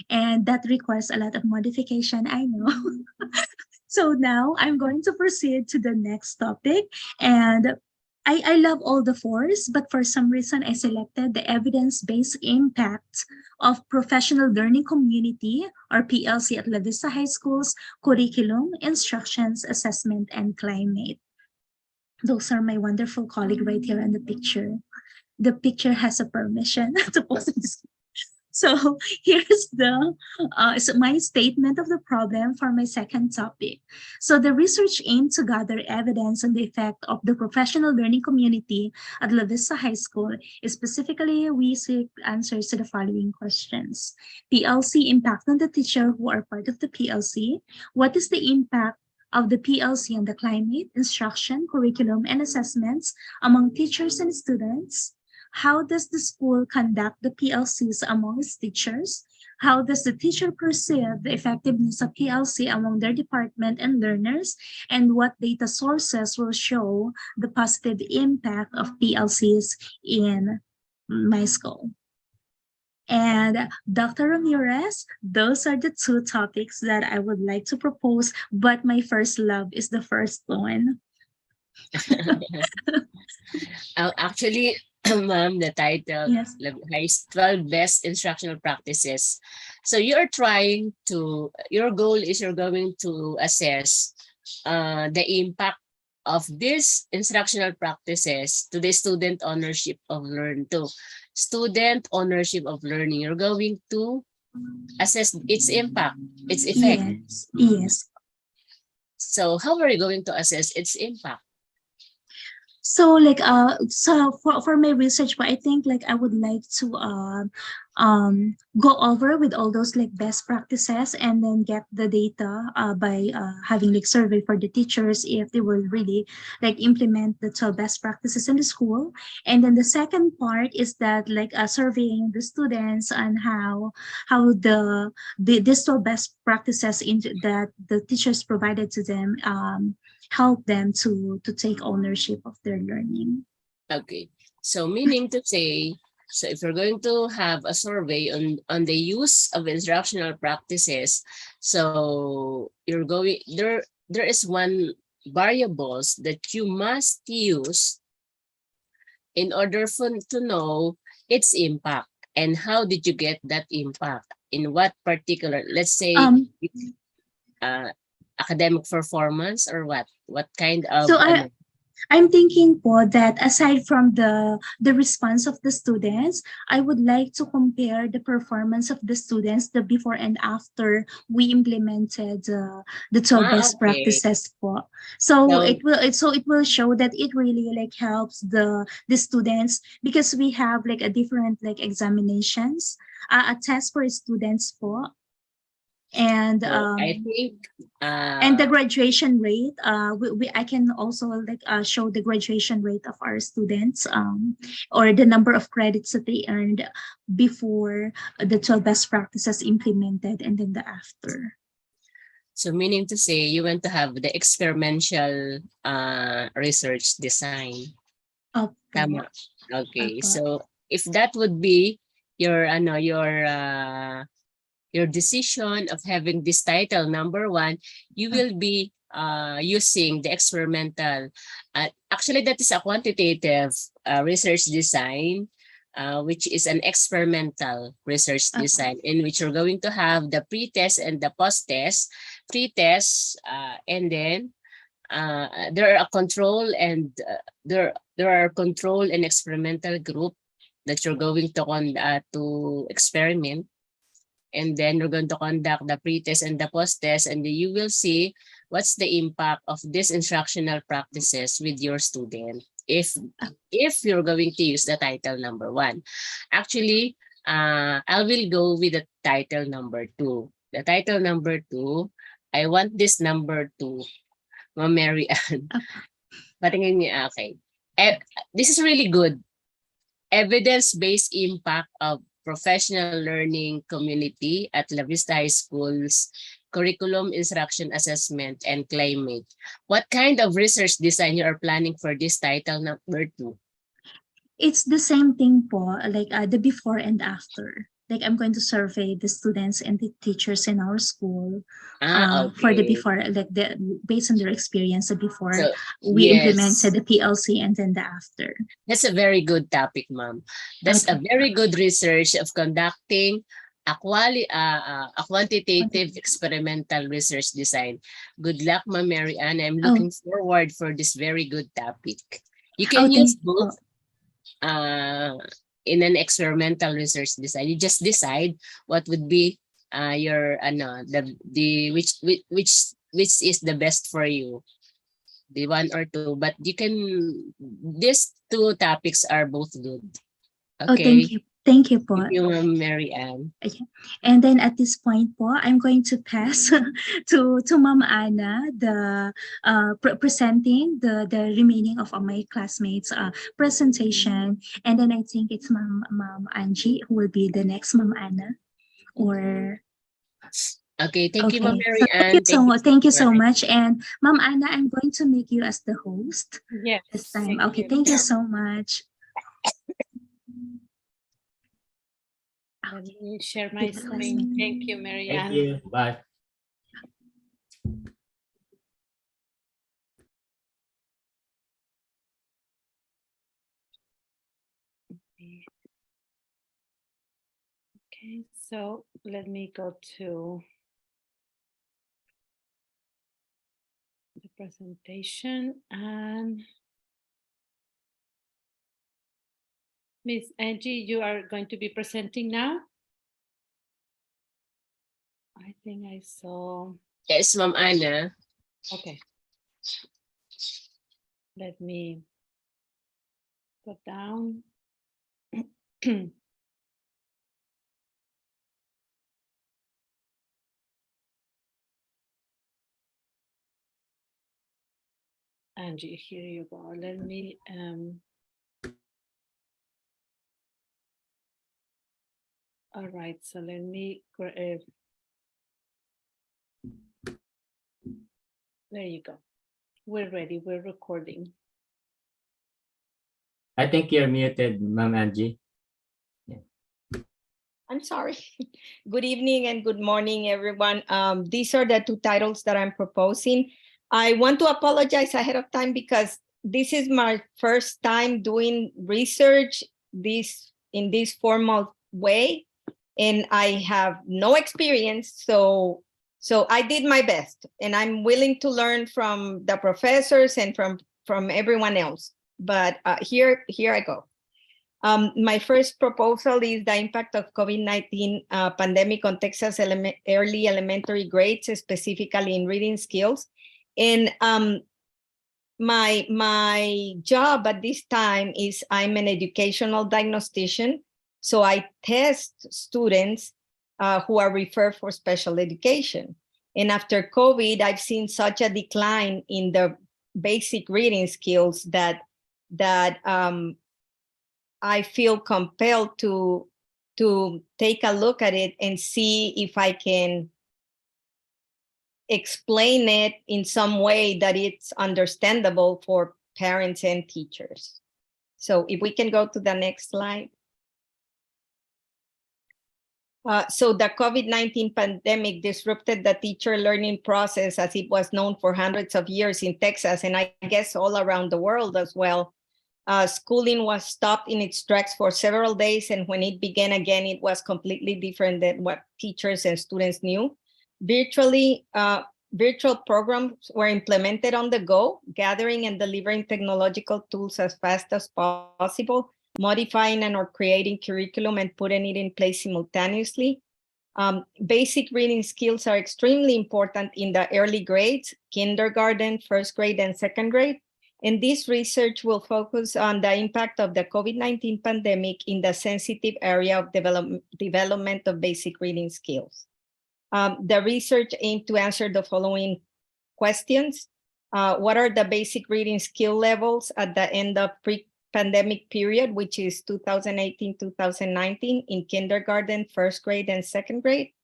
Speaker 2: And that requires a lot of modification, I know. So now I'm going to proceed to the next topic. And I love all the fours, but for some reason I selected the evidence-based impact of professional learning community or PLC at La Vista High School's curriculum, instructions, assessment, and climate. Those are my wonderful colleague right here in the picture. The picture has a permission to post this. So here's my statement of the problem for my second topic. So the research aimed to gather evidence on the effect of the professional learning community at La Vista High School. Specifically, we seek answers to the following questions. PLC impact on the teacher who are part of the PLC. What is the impact of the PLC on the climate, instruction, curriculum, and assessments among teachers and students? How does the school conduct the PLCs among its teachers? How does the teacher perceive the effectiveness of PLC among their department and learners? And what data sources will show the positive impact of PLCs in my school? And Dr. Ramirez, those are the two topics that I would like to propose, but my first love is the first one.
Speaker 3: Actually, ma'am, the title,
Speaker 2: Yes.
Speaker 3: 12 Best Instructional Practices. So you're trying to, your goal is you're going to assess the impact of these instructional practices to the student ownership of student ownership of learning. You're going to assess its impact, its effect.
Speaker 2: Yes. Yes.
Speaker 3: So how are you going to assess its impact?
Speaker 2: So like for my research, but I think like I would like to go over with all those like best practices and then get the data by having like survey for the teachers if they will really like implement the 12 best practices in the school. And then the second part is that like surveying the students on how these 12 best practices that the teachers provided to them help them to take ownership of their learning.
Speaker 3: Okay, so meaning to say, so if you're going to have a survey on the use of instructional practices, so you're going there is one variables that you must use in order to know its impact. And how did you get that impact? In what particular, let's say, academic performance or what kind of
Speaker 2: so I'm thinking po that aside from the response of the students, I would like to compare the performance of the students the before and after we implemented the 12 best practices po. So it will show that it really like helps the students because we have like a different like examinations, a test for students po. And
Speaker 3: I think
Speaker 2: and the graduation rate, I can also like show the graduation rate of our students or the number of credits that they earned before the 12 best practices implemented and then the after.
Speaker 3: So meaning to say you want to have the experiential research design.
Speaker 2: Okay.
Speaker 3: Tama. Okay. So if that would be your your decision of having this title number 1, you will be using the experimental. Actually, that is a quantitative research design, which is an experimental research design in which you're going to have the pre-test and the post-test. Pre-test, and then there are a control and there are control and experimental group that you're going to experiment. And then we're going to conduct the pre-test and the post-test, and you will see what's the impact of these instructional practices with your student if you're going to use the title number 1. Actually, I will go with the title number 2. The title number 2, I want this number 2, Ma'am Mary Ann. Patingin niya, okay. This is really good. evidence-based impact of professional learning community at La Vista High School's curriculum, instruction, assessment, and climate. What kind of research design you are planning for this title number 2?
Speaker 2: It's the same thing po, like the before and after. Like I'm going to survey the students and the teachers in our school for the
Speaker 3: Okay.
Speaker 2: before, like based on their experience before
Speaker 3: So,
Speaker 2: we
Speaker 3: yes.
Speaker 2: implemented the PLC and then the after.
Speaker 3: That's a very good topic, ma'am. That's a
Speaker 2: Okay.
Speaker 3: very good research of conducting a quantitative experimental research design. Good luck, Ma'am Mary Ann. I'm looking forward for this very good topic. You can use both in an experimental research design. You just decide what would be your which is the best for you, the one or two, but you can, these two topics are both good. Okay.
Speaker 2: Thank you po.
Speaker 3: Thank you, Mary Ann.
Speaker 2: Okay. And then at this point po, I'm going to pass to Ma'am Anna, the presenting the remaining of my classmates' presentation. And then I think it's Ma'am Angie who will be the next Ma'am Anna. Or
Speaker 3: okay, thank you, Ma'am Mary
Speaker 2: so
Speaker 3: Ann.
Speaker 2: Thank you so much. And Ma'am Anna, I'm going to make you as the host this time. Okay, thank you so much.
Speaker 6: Let me share my screen. Thank you, Mary Ann.
Speaker 7: Thank you. Bye.
Speaker 6: Okay, so let me go to the presentation, and Miss Angie, you are going to be presenting now? I think I saw.
Speaker 3: Yes, Ma'am Anna.
Speaker 6: Okay. Let me go down. Angie, here you go. Let me all right, so let me there you go. We're ready. We're recording.
Speaker 7: I think you're muted, Ma'am Angie.
Speaker 8: I'm sorry. Good evening and good morning, everyone. These are the two titles that I'm proposing. I want to apologize ahead of time because this is my first time doing research in this formal way, and I have no experience. So I did my best, and I'm willing to learn from the professors and from everyone else. But here I go. My first proposal is the impact of COVID-19 pandemic on Texas early elementary grades, specifically in reading skills. And my job at this time is I'm an educational diagnostician. So I test students who are referred for special education. And after COVID, I've seen such a decline in the basic reading skills that I feel compelled to take a look at it and see if I can explain it in some way that it's understandable for parents and teachers. So if we can go to the next slide. So the COVID-19 pandemic disrupted the teacher learning process as it was known for hundreds of years in Texas, and I guess all around the world as well. Schooling was stopped in its tracks for several days, and when it began again, it was completely different than what teachers and students knew. Virtual programs were implemented on the go, gathering and delivering technological tools as fast as possible, modifying and or creating curriculum and putting it in place simultaneously. Basic reading skills are extremely important in the early grades, kindergarten, first grade, and second grade. And this research will focus on the impact of the COVID-19 pandemic in the sensitive area of development of basic reading skills. The research aimed to answer the following questions. What are the basic reading skill levels at the end of pandemic period, which is 2018-2019 in kindergarten, first grade, and second grade?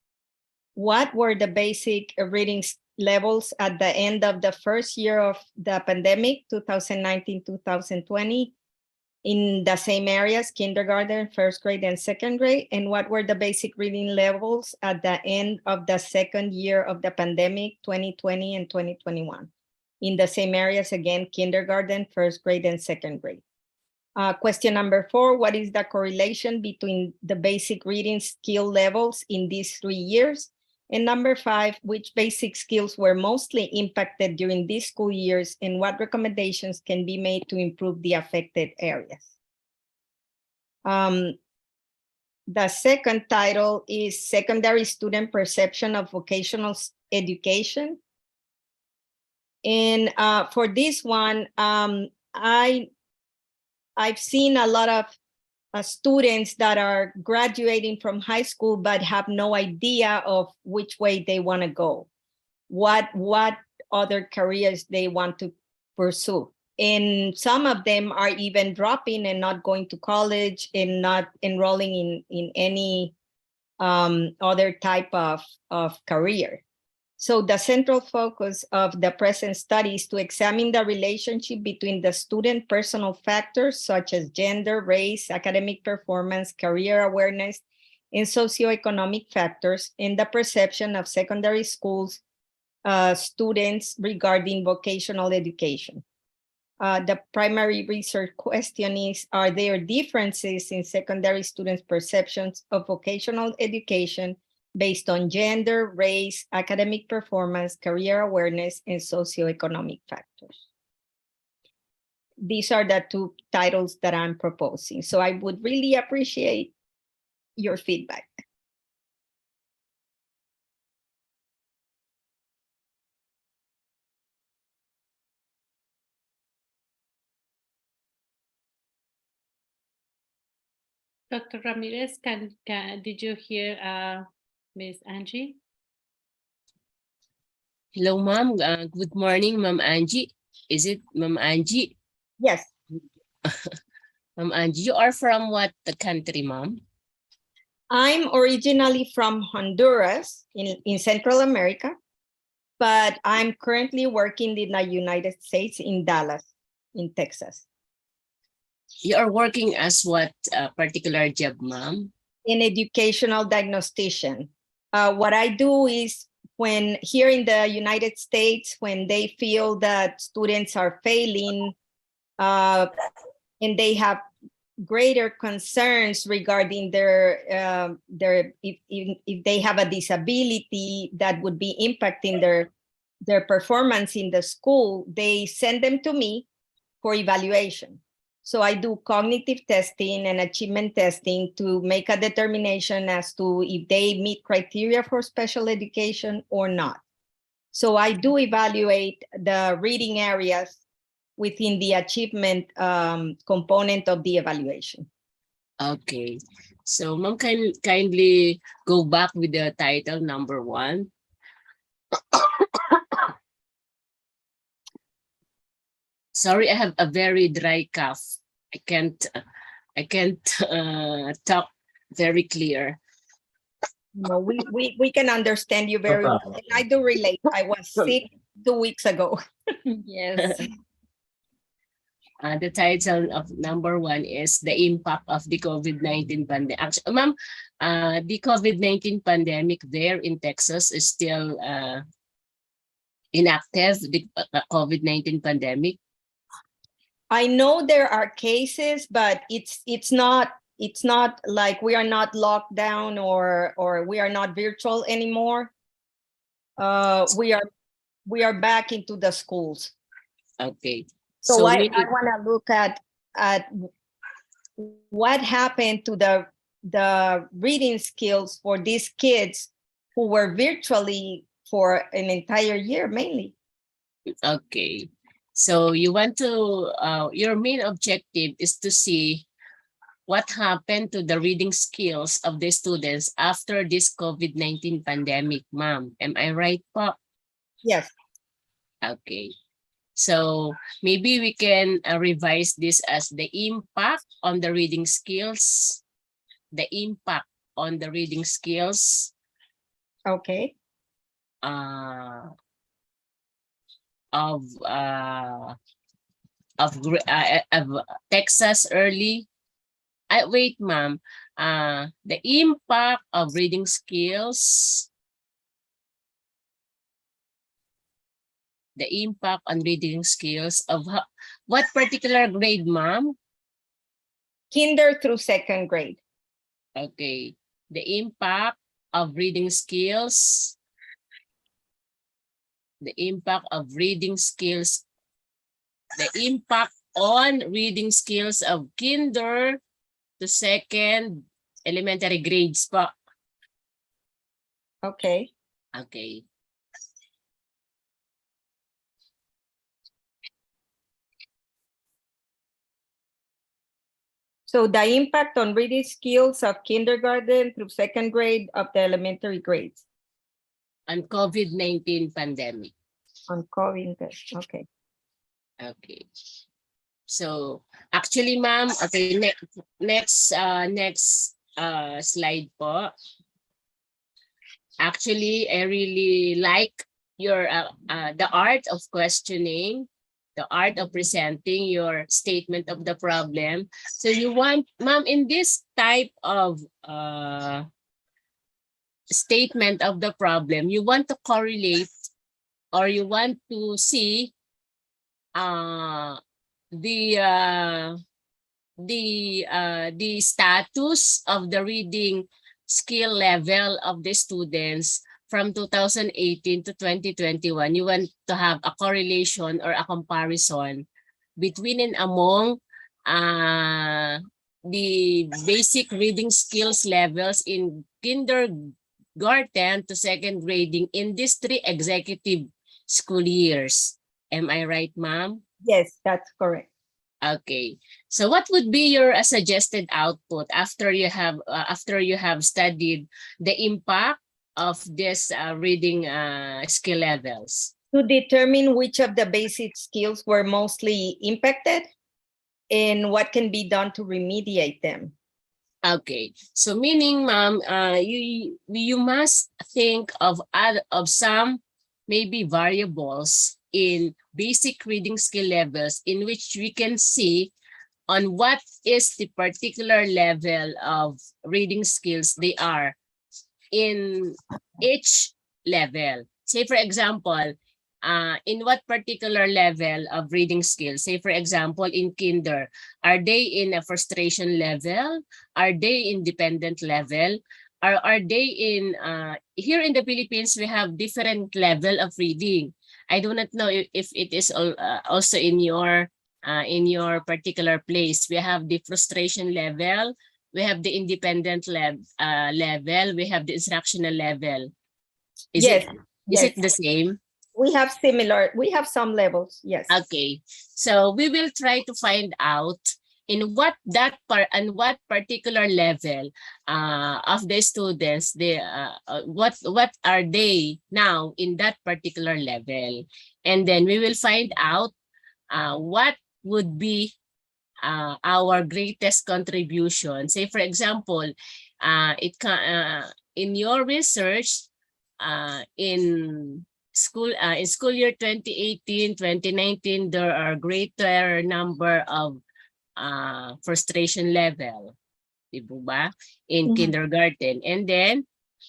Speaker 8: What were the basic reading levels at the end of the first year of the pandemic, 2019-2020, in the same areas, kindergarten, first grade, and second grade? And what were the basic reading levels at the end of the second year of the pandemic, 2020 and 2021? In the same areas, again, kindergarten, first grade, and second grade. Question number 4, what is the correlation between the basic reading skill levels in these 3 years? And number 5, which basic skills were mostly impacted during these school years, and what recommendations can be made to improve the affected areas? The second title is Secondary Student Perception of Vocational Education. And for this one, I've seen a lot of students that are graduating from high school but have no idea of which way they want to go, what other careers they want to pursue. And some of them are even dropping and not going to college and not enrolling in any other type of career. So the central focus of the present study is to examine the relationship between the student personal factors such as gender, race, academic performance, career awareness, and socioeconomic factors, and the perception of secondary schools students regarding vocational education. The primary research question is, are there differences in secondary students' perceptions of vocational education based on gender, race, academic performance, career awareness, and socioeconomic factors? These are the 2 titles that I'm proposing. So I would really appreciate your feedback.
Speaker 6: Dr. Ramirez, did you hear Ms. Angie?
Speaker 3: Hello, ma'am. Good morning, Ma'am Angie. Is it Ma'am Angie?
Speaker 8: Yes.
Speaker 3: Ma'am Angie, you are from what country, ma'am?
Speaker 8: I'm originally from Honduras in Central America, but I'm currently working in the United States in Dallas, in Texas.
Speaker 3: You are working as what particular job, ma'am?
Speaker 8: An educational diagnostician. What I do is, when here in the United States, when they feel that students are failing and they have greater concerns regarding their if they have a disability that would be impacting their performance in the school, they send them to me for evaluation. So I do cognitive testing and achievement testing to make a determination as to if they meet criteria for special education or not. So I do evaluate the reading areas within the achievement component of the evaluation.
Speaker 3: Okay. So, ma'am, kindly go back with the title number 1. Sorry, I have a very dry cough. I can't talk very clear.
Speaker 8: No, we can understand you very well. And I do relate. I was sick 2 weeks ago.
Speaker 6: Yes.
Speaker 3: The title of number 1 is the impact of the COVID-19 pandemic. Actually, ma'am, the COVID-19 pandemic there in Texas is still inactive, the COVID-19 pandemic.
Speaker 8: I know there are cases, but it's not like we are not locked down or we are not virtual anymore. We are back into the schools.
Speaker 3: Okay.
Speaker 8: So I want to look at what happened to the reading skills for these kids who were virtually for an entire year mainly.
Speaker 3: Okay. So you want to, your main objective is to see what happened to the reading skills of the students after this COVID-19 pandemic, ma'am. Am I right po?
Speaker 8: Yes.
Speaker 3: Okay. So maybe we can revise this as the impact on the reading skills. The impact on the reading skills.
Speaker 8: Okay.
Speaker 3: Of Texas early. Wait, ma'am. The impact of reading skills. The impact on reading skills of what particular grade, ma'am?
Speaker 8: Kinder through second grade.
Speaker 3: Okay. The impact of reading skills. The impact of reading skills. The impact on reading skills of kinder to second elementary grades pa.
Speaker 8: Okay.
Speaker 3: Okay.
Speaker 8: So the impact on reading skills of kindergarten through second grade of the elementary grades.
Speaker 3: On COVID-19 pandemic.
Speaker 8: On COVID, okay.
Speaker 3: Okay. So actually, ma'am, okay, next slide po. Actually, I really like your the art of questioning, the art of presenting your statement of the problem. So you want, ma'am, in this type of statement of the problem, you want to correlate or you want to see the status of the reading skill level of the students from 2018 to 2021. You want to have a correlation or a comparison between and among the basic reading skills levels in kindergarten to second grading in these 3 executive school years. Am I right, ma'am?
Speaker 8: Yes, that's correct.
Speaker 3: Okay. So what would be your suggested output after you have studied the impact of this reading skill levels?
Speaker 8: To determine which of the basic skills were mostly impacted and what can be done to remediate them.
Speaker 3: Okay. So meaning, ma'am, you must think of some maybe variables in basic reading skill levels in which we can see on what is the particular level of reading skills they are in each level. Say for example, in what particular level of reading skills? Say for example, in kinder, are they in a frustration level? Are they independent level? Are they in, here in the Philippines, we have different level of reading. I do not know if it is also in your particular place. We have the frustration level, we have the independent level, we have the instructional level. Is
Speaker 8: yes,
Speaker 3: it the same?
Speaker 8: We have some levels, yes.
Speaker 3: Okay, so we will try to find out in what particular level of the students, what are they now in that particular level, and then we will find out what would be our greatest contribution. Say for example, in your research in school year 2018-2019, there are greater number of frustration level, di ba? In kindergarten. And then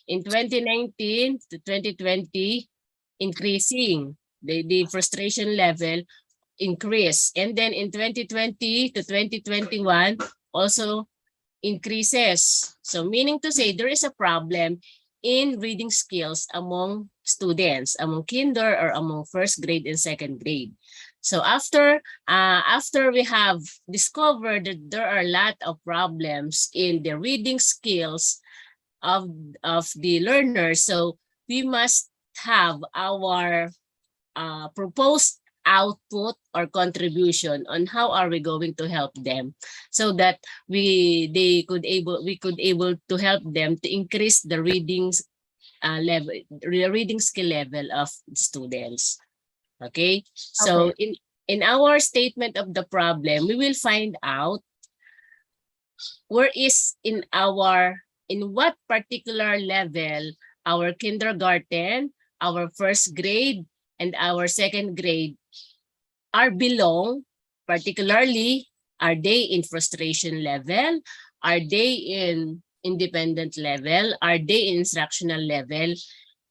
Speaker 3: in 2019 to 2020, increasing the frustration level increase. And then in 2020 to 2021 also increases. So meaning to say there is a problem in reading skills among students, among kinder or among first grade and second grade. So after we have discovered that there are a lot of problems in the reading skills of the learners, so we must have our proposed output or contribution on how are we going to help them, so that we could able to help them to increase the reading skill level of students. Okay, so in our statement of the problem, we will find out where is in what particular level our kindergarten, our first grade, and our second grade are belong, particularly are they in frustration level, are they in independent level, are they in instructional level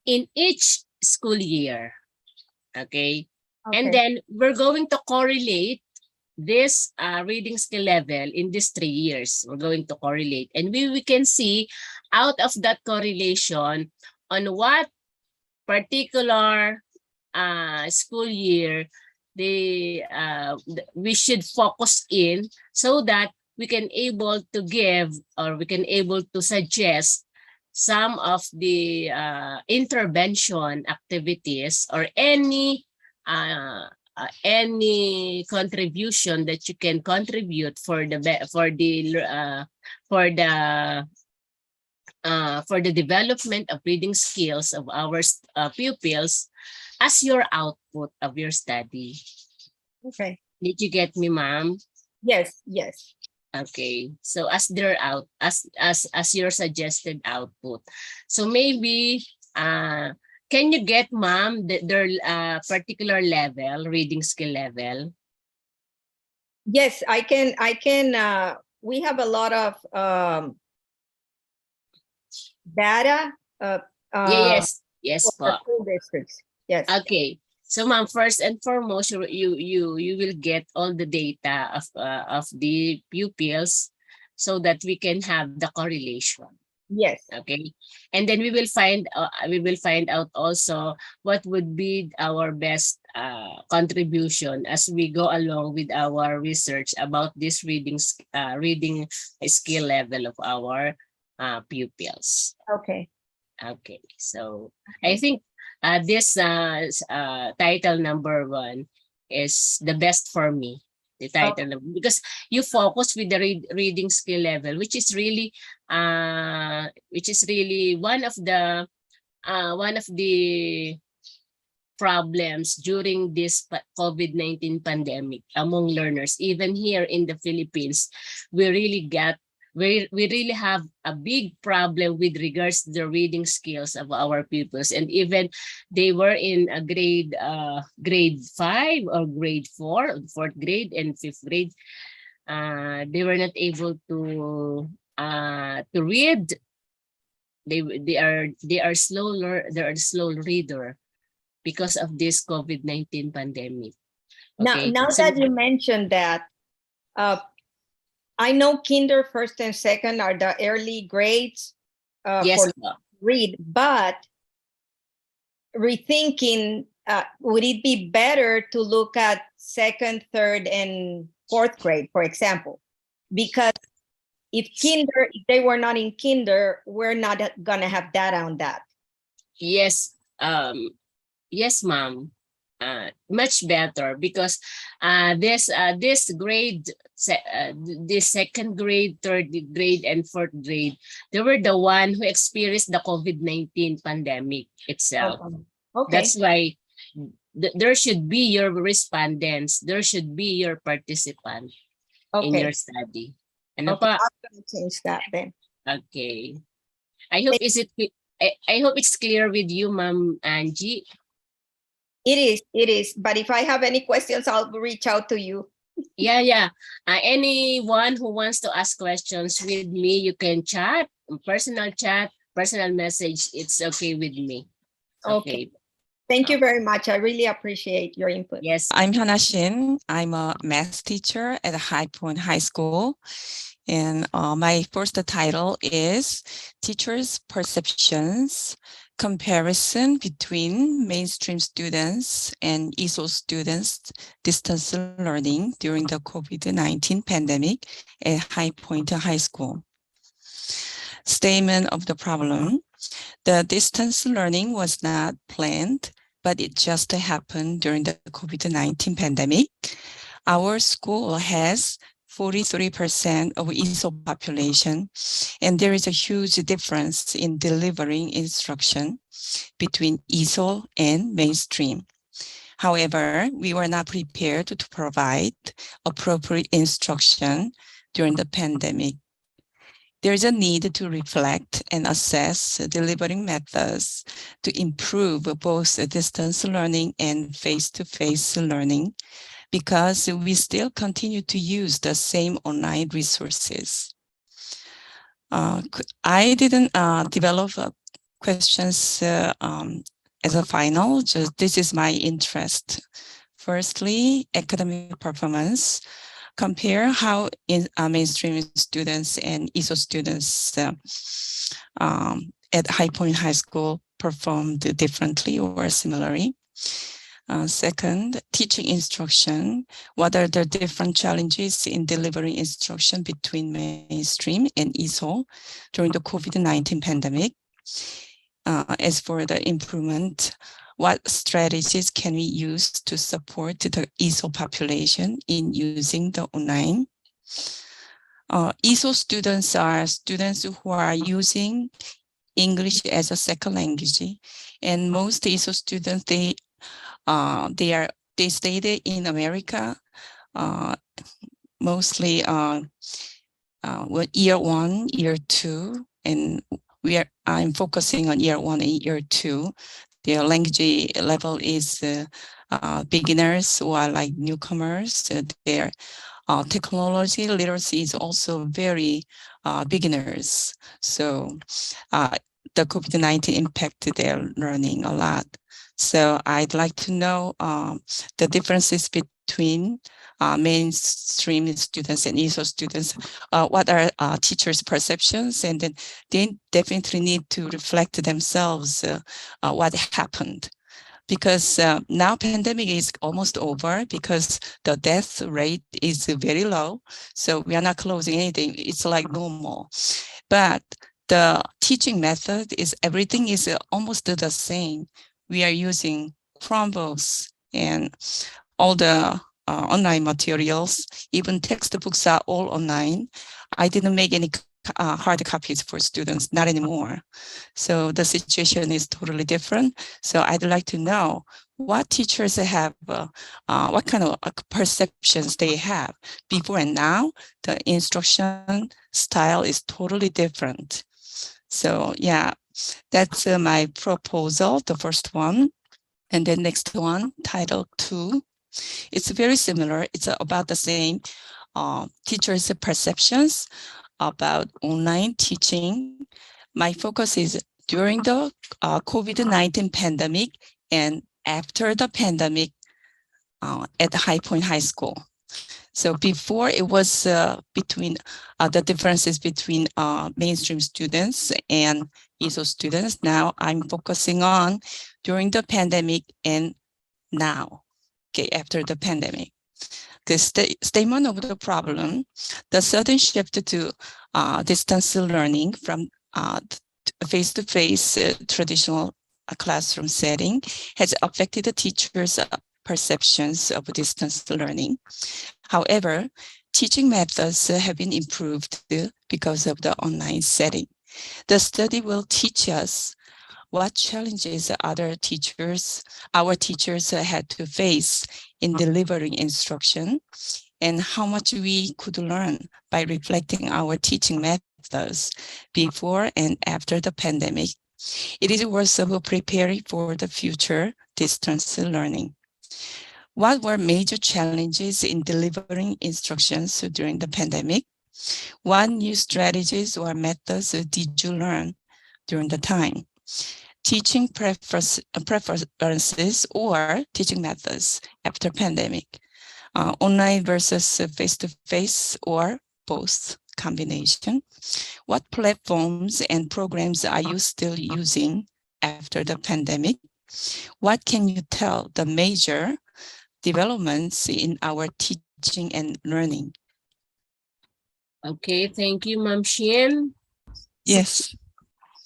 Speaker 3: in each school year. Okay, and then we're going to correlate this reading skill level in these 3 years. We're going to correlate, and we can see out of that correlation on what particular school year we should focus in, so that we can able to give, or we can able to suggest some of the intervention activities, or any contribution that you can contribute for the development of reading skills of our pupils as your output of your study.
Speaker 8: Okay.
Speaker 3: Did you get me, ma'am?
Speaker 8: Yes, yes.
Speaker 3: Okay, so as their as your suggested output. So maybe can you get, ma'am, their particular level, reading skill level?
Speaker 8: Yes, I can. We have a lot of data.
Speaker 3: Yes,
Speaker 8: for school districts. Yes.
Speaker 3: Okay. So, ma'am, first and foremost, you will get all the data of the pupils, so that we can have the correlation.
Speaker 8: Yes.
Speaker 3: Okay, and then we will find out also what would be our best contribution as we go along with our research about this reading skill level of our pupils.
Speaker 8: Okay.
Speaker 3: Okay, so I think this title number 1 is the best for me. The title because you focus with the reading skill level, which is really one of the problems during this COVID-19 pandemic among learners. Even here in the Philippines, we really have a big problem with regards to the reading skills of our pupils, and even they were in a grade 5 or grade 4, 4th grade and 5th grade. They were not able to read. They are slow reader because of this COVID-19 pandemic. Okay.
Speaker 8: Now that you mentioned that, I know kinder, first and second are the early grades
Speaker 3: yes,
Speaker 8: for read, but rethinking, would it be better to look at second, third, and 4th grade, for example? Because if they were not in kinder, we're not gonna have data on that.
Speaker 3: Yes, yes, ma'am. Much better, because this grade, this 2nd grade, 3rd grade, and 4th grade, they were the one who experienced the COVID-19 pandemic itself.
Speaker 8: Okay.
Speaker 3: That's why there should be your respondents, there should be your participant in your study. Ano pa?
Speaker 8: I'm gonna change that then.
Speaker 3: Okay. I hope it's clear with you, Ma'am Angie.
Speaker 8: It is. But if I have any questions, I'll reach out to you.
Speaker 3: Yeah. Anyone who wants to ask questions with me, you can chat, personal message. It's okay with me.
Speaker 8: Okay. Thank you very much. I really appreciate your input.
Speaker 3: Yes.
Speaker 9: I'm Hana Shin. I'm a math teacher at High Point High School. And my first title is Teachers' Perceptions, Comparison Between Mainstream Students and ESOL Students Distance Learning During the COVID-19 Pandemic at High Point High School. Statement of the problem. The distance learning was not planned, but it just happened during the COVID-19 pandemic. Our school has 43% of ESOL population, and there is a huge difference in delivering instruction between ESOL and mainstream. However, we were not prepared to provide appropriate instruction during the pandemic. There is a need to reflect and assess delivering methods to improve both distance learning and face-to-face learning, because we still continue to use the same online resources. I didn't develop questions as a final, just this is my interest. Firstly, academic performance. Compare how mainstream students and ESO students at High Point High School performed differently or similarly. Second, teaching instruction. What are the different challenges in delivering instruction between mainstream and ESO during the COVID-19 pandemic? As for the improvement, what strategies can we use to support the ESO population in using the online? ESO students are students who are using English as a second language, and most ESO students they stayed in America, mostly year 1, year 2, and I'm focusing on year 1 and year 2. Their language level is beginners or like newcomers. Their technology literacy is also very beginners. So the COVID-19 impacted their learning a lot. So I'd like to know the differences between mainstream students and ESO students. What are teachers' perceptions? And then they definitely need to reflect themselves what happened. Because now pandemic is almost over, because the death rate is very low. So we are not closing anything. It's like normal. But the teaching method is, everything is almost the same. We are using Chromebooks and all the online materials. Even textbooks are all online. I didn't make any hard copies for students, not anymore. So the situation is totally different. So I'd like to know what teachers have, what kind of perceptions they have before and now. The instruction style is totally different. So yeah, that's my proposal, the first one. And then next one, title 2. It's very similar. It's about the same teachers' perceptions about online teaching. My focus is during the COVID-19 pandemic and after the pandemic at High Point High School. So before it was between the differences between mainstream students and ESO students. Now I'm focusing on during the pandemic and now, okay, after the pandemic. The statement of the problem, the sudden shift to distance learning from face-to-face traditional classroom setting has affected the teachers' perceptions of distance learning. However, teaching methods have been improved because of the online setting. The study will teach us what challenges our teachers had to face in delivering instruction, and how much we could learn by reflecting our teaching methods before and after the pandemic. It is worth preparing for the future distance learning. What were major challenges in delivering instructions during the pandemic? What new strategies or methods did you learn during the time? Teaching preferences or teaching methods after pandemic, online versus face-to-face or both combination. What platforms and programs are you still using after the pandemic? What can you tell the major developments in our teaching and learning?
Speaker 3: Okay, thank you, Ma'am Shin.
Speaker 9: Yes.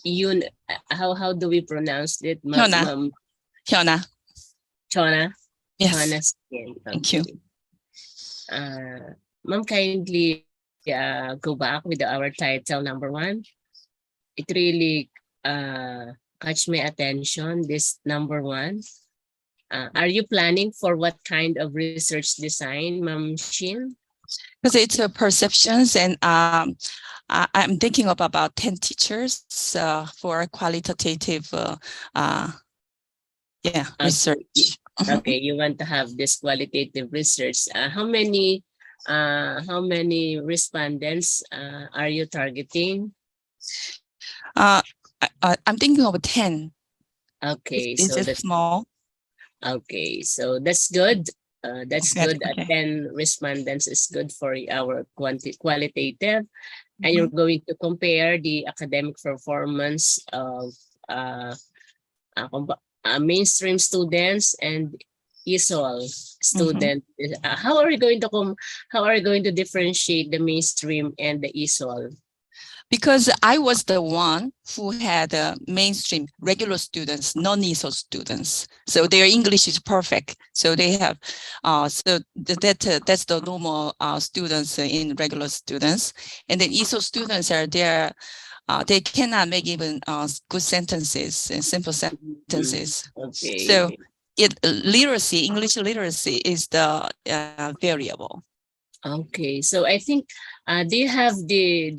Speaker 3: Yun, how do we pronounce it?
Speaker 9: Hyuna. Hyuna.
Speaker 3: Chona?
Speaker 9: Yes.
Speaker 3: Chona Shin.
Speaker 9: Thank you.
Speaker 3: Ma'am, kindly go back with our title number 1. It really catch my attention, this number 1. Are you planning for what kind of research design, Ma'am Shin?
Speaker 9: Because it's perceptions, and I'm thinking of about 10 teachers for qualitative research.
Speaker 3: Okay, you want to have this qualitative research. How many respondents are you targeting?
Speaker 9: I'm thinking of 10.
Speaker 3: Okay,
Speaker 9: Is
Speaker 3: so
Speaker 9: it
Speaker 3: that's
Speaker 9: small?
Speaker 3: Okay, so that's good. That's
Speaker 9: Okay,
Speaker 3: good.
Speaker 9: okay.
Speaker 3: 10 respondents is good for our qualitative. And
Speaker 9: Mhm.
Speaker 3: you're going to compare the academic performance of mainstream students and ESOL student. How are you going to differentiate the mainstream and the ESOL?
Speaker 9: Because I was the one who had mainstream regular students, non-ESOL students. So their English is perfect. So they have, that's the normal students in regular students. And then ESOL students are there. They cannot make even good sentences and simple sentences.
Speaker 3: Okay.
Speaker 9: So English literacy is the variable.
Speaker 3: Okay, so I think, do you have the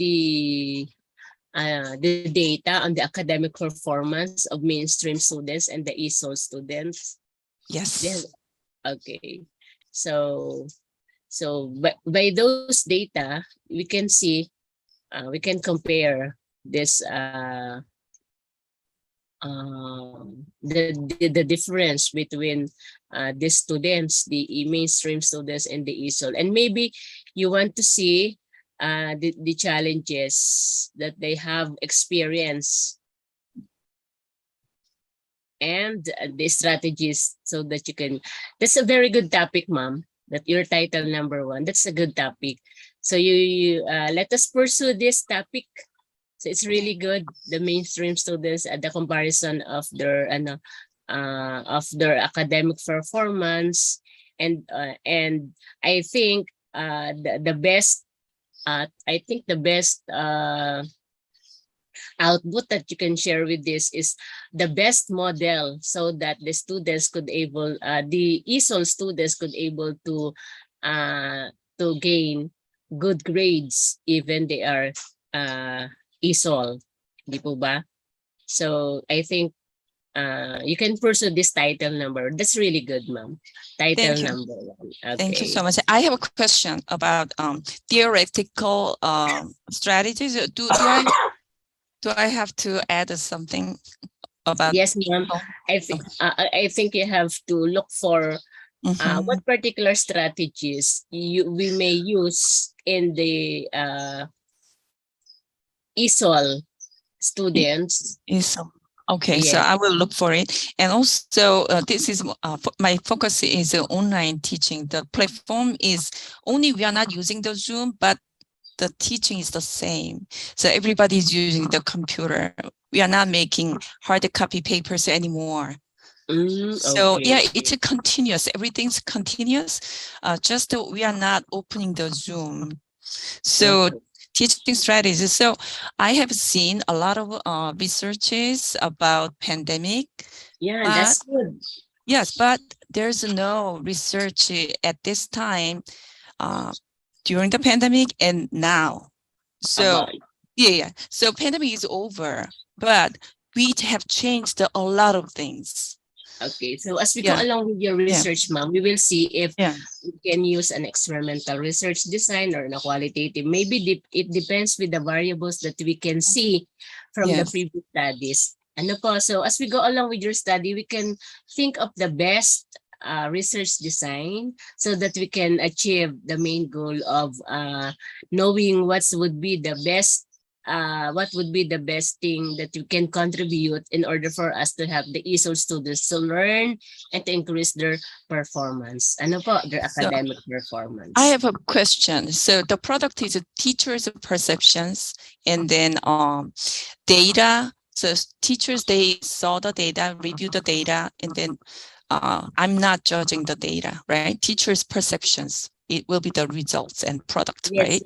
Speaker 3: data on the academic performance of mainstream students and the ESOL students?
Speaker 9: Yes.
Speaker 3: Okay, so by those data, we can see, we can compare this the difference between the students, the mainstream students and the ESOL. And maybe you want to see the challenges that they have experienced and the strategies, so that you can, that's a very good topic, ma'am, that your title number 1, that's a good topic. So you let us pursue this topic. So it's really good, the mainstream students at the comparison of their academic performance, and I think the best output that you can share with this is the best model, so that the students could able the ESOL students could able to gain good grades even they are ESOL, di po ba? So I think you can pursue this title number. That's really good, ma'am. Title number 1. Okay.
Speaker 9: Thank you so much. I have a question about theoretical strategies. Do I have to add something about?
Speaker 3: Yes, ma'am. I think you have to look for what particular strategies we may use in the ESOL students.
Speaker 9: ESOL. Okay,
Speaker 3: Yes.
Speaker 9: so I will look for it. And also, this is my focus is online teaching. The platform is only, we are not using the Zoom, but the teaching is the same. So everybody is using the computer. We are not making hard copy papers anymore. So
Speaker 3: Okay.
Speaker 9: yeah, it's a continuous. Everything's continuous. Just we are not opening the Zoom. So teaching strategies. So I have seen a lot of researches about pandemic.
Speaker 3: Yeah, that's good.
Speaker 9: Yes, but there's no research at this time during the pandemic and now. So yeah. So pandemic is over, but we have changed a lot of things.
Speaker 3: Okay, so as we go along with your research, ma'am, we will see if we can use an experimental research design or a qualitative. Maybe it depends with the variables that we can see from the previous studies. Ano po, so as we go along with your study, we can think of the best research design so that we can achieve the main goal of knowing what would be the best thing that you can contribute in order for us to have the ESOL students to learn and to increase their performance. Ano po, their academic performance.
Speaker 9: I have a question. So the product is teachers' perceptions and then data. So teachers, they saw the data, reviewed the data, and then I'm not judging the data, right? Teachers' perceptions, it will be the results and product, right?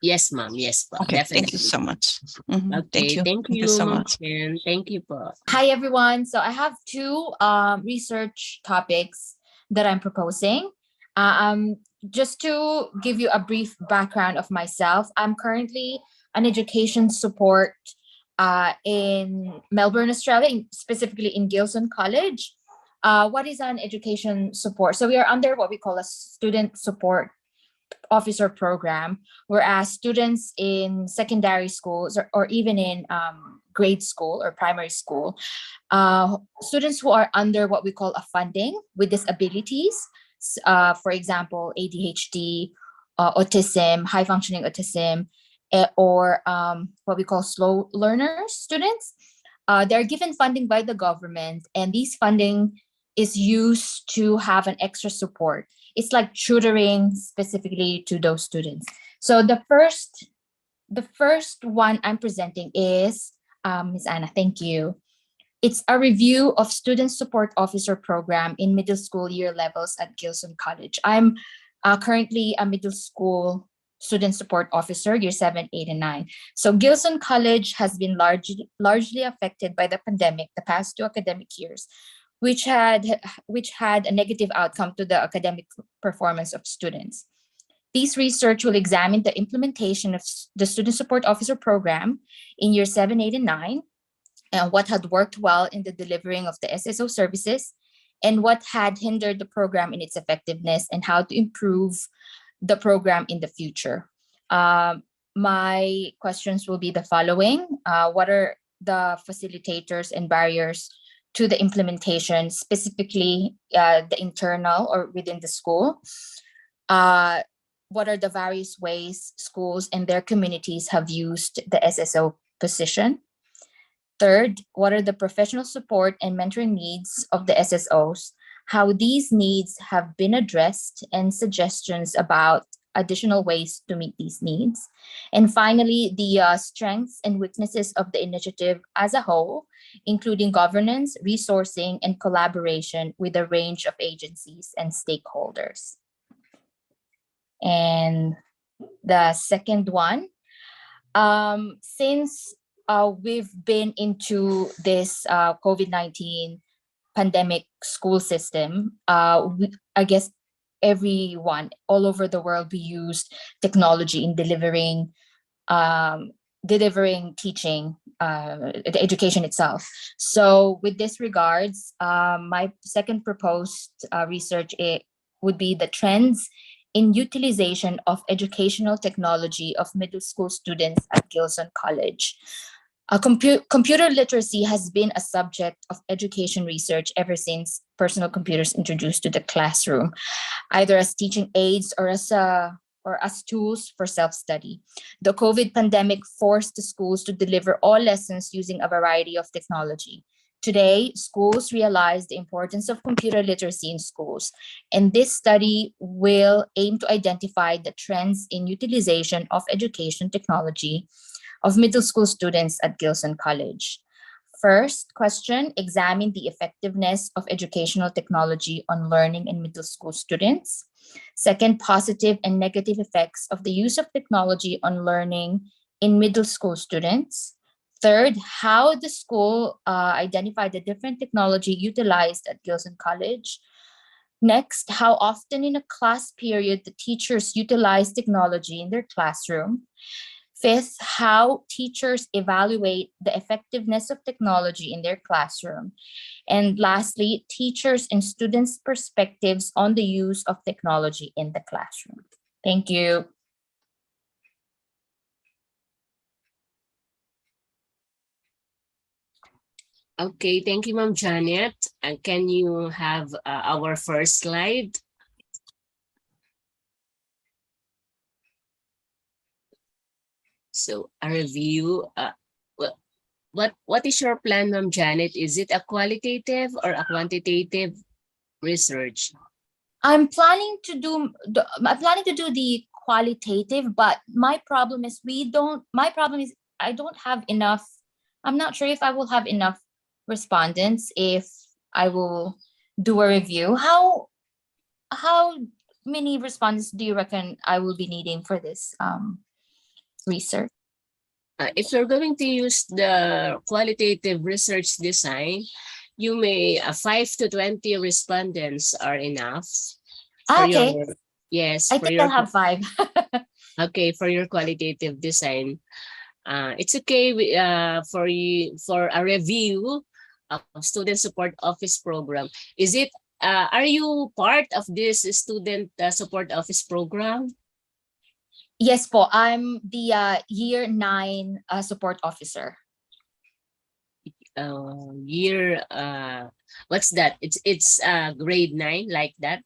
Speaker 3: Yes, ma'am. Yes, po.
Speaker 9: Okay, thank you
Speaker 3: Definitely.
Speaker 9: so much. Mhm,
Speaker 3: Okay, thank
Speaker 9: Thank you
Speaker 3: you,
Speaker 9: so
Speaker 3: Ma'am
Speaker 9: much.
Speaker 3: Chen. Thank you po.
Speaker 10: Hi, everyone. So I have two research topics that I'm proposing. Just to give you a brief background of myself, I'm currently an education support in Melbourne, Australia, specifically in Gilson College. What is an education support? So we are under what we call a student support officer program, whereas students in secondary schools or even in grade school or primary school, students who are under what we call a funding with disabilities, for example, ADHD, autism, high functioning autism, or what we call slow learners students, they're given funding by the government, and these funding is used to have an extra support. It's like tutoring specifically to those students. So the first one I'm presenting is Ms. Anna, thank you. It's a review of Student Support Officer Program in middle school year levels at Gilson College. I'm currently a middle school student support officer, year 7, 8, and 9. So Gilson College has been largely affected by the pandemic the past 2 academic years, which had a negative outcome to the academic performance of students. This research will examine the implementation of the Student Support Officer Program in year 7, 8, and 9, and what had worked well in the delivering of the SSO services, and what had hindered the program in its effectiveness, and how to improve the program in the future. My questions will be the following. What are the facilitators and barriers to the implementation, specifically the internal or within the school? What are the various ways schools and their communities have used the SSO position? Third, what are the professional support and mentoring needs of the SSOs? How these needs have been addressed, and suggestions about additional ways to meet these needs. And finally, the strengths and weaknesses of the initiative as a whole, including governance, resourcing, and collaboration with a range of agencies and stakeholders. And the second one, since we've been into this COVID-19 pandemic school system, I guess everyone all over the world, we used technology in delivering teaching, the education itself. So with this regards, my second proposed research would be the trends in utilization of educational technology of middle school students at Gilson College. Computer literacy has been a subject of education research ever since personal computers introduced to the classroom, either as teaching aids or as tools for self-study. The COVID pandemic forced the schools to deliver all lessons using a variety of technology. Today, schools realize the importance of computer literacy in schools, and this study will aim to identify the trends in utilization of education technology of middle school students at Gilson College. First question, examine the effectiveness of educational technology on learning in middle school students. Second, positive and negative effects of the use of technology on learning in middle school students. Third, how the school identified the different technology utilized at Gilson College. Next, how often in a class period the teachers utilize technology in their classroom. Fifth, how teachers evaluate the effectiveness of technology in their classroom. And lastly, teachers and students' perspectives on the use of technology in the classroom. Thank you.
Speaker 3: Okay, thank you, Ma'am Janet. And can you have our first slide? So a review. What is your plan, Ma'am Janet? Is it a qualitative or a quantitative research?
Speaker 10: I'm planning to do the qualitative, but my problem is I don't have enough. I'm not sure if I will have enough respondents if I will do a review. How many respondents do you reckon I will be needing for this research.
Speaker 3: If you're going to use the qualitative research design, you may 5 to 20 respondents are enough for
Speaker 10: Okay.
Speaker 3: your, yes,
Speaker 10: I
Speaker 3: for
Speaker 10: think
Speaker 3: your,
Speaker 10: I'll have 5.
Speaker 3: okay, for your qualitative design. It's okay for you, for a review of student support office program. Is it, are you part of this student support office program?
Speaker 10: Yes po, I'm the year 9 support officer.
Speaker 3: Year, what's that? It's grade 9, like that?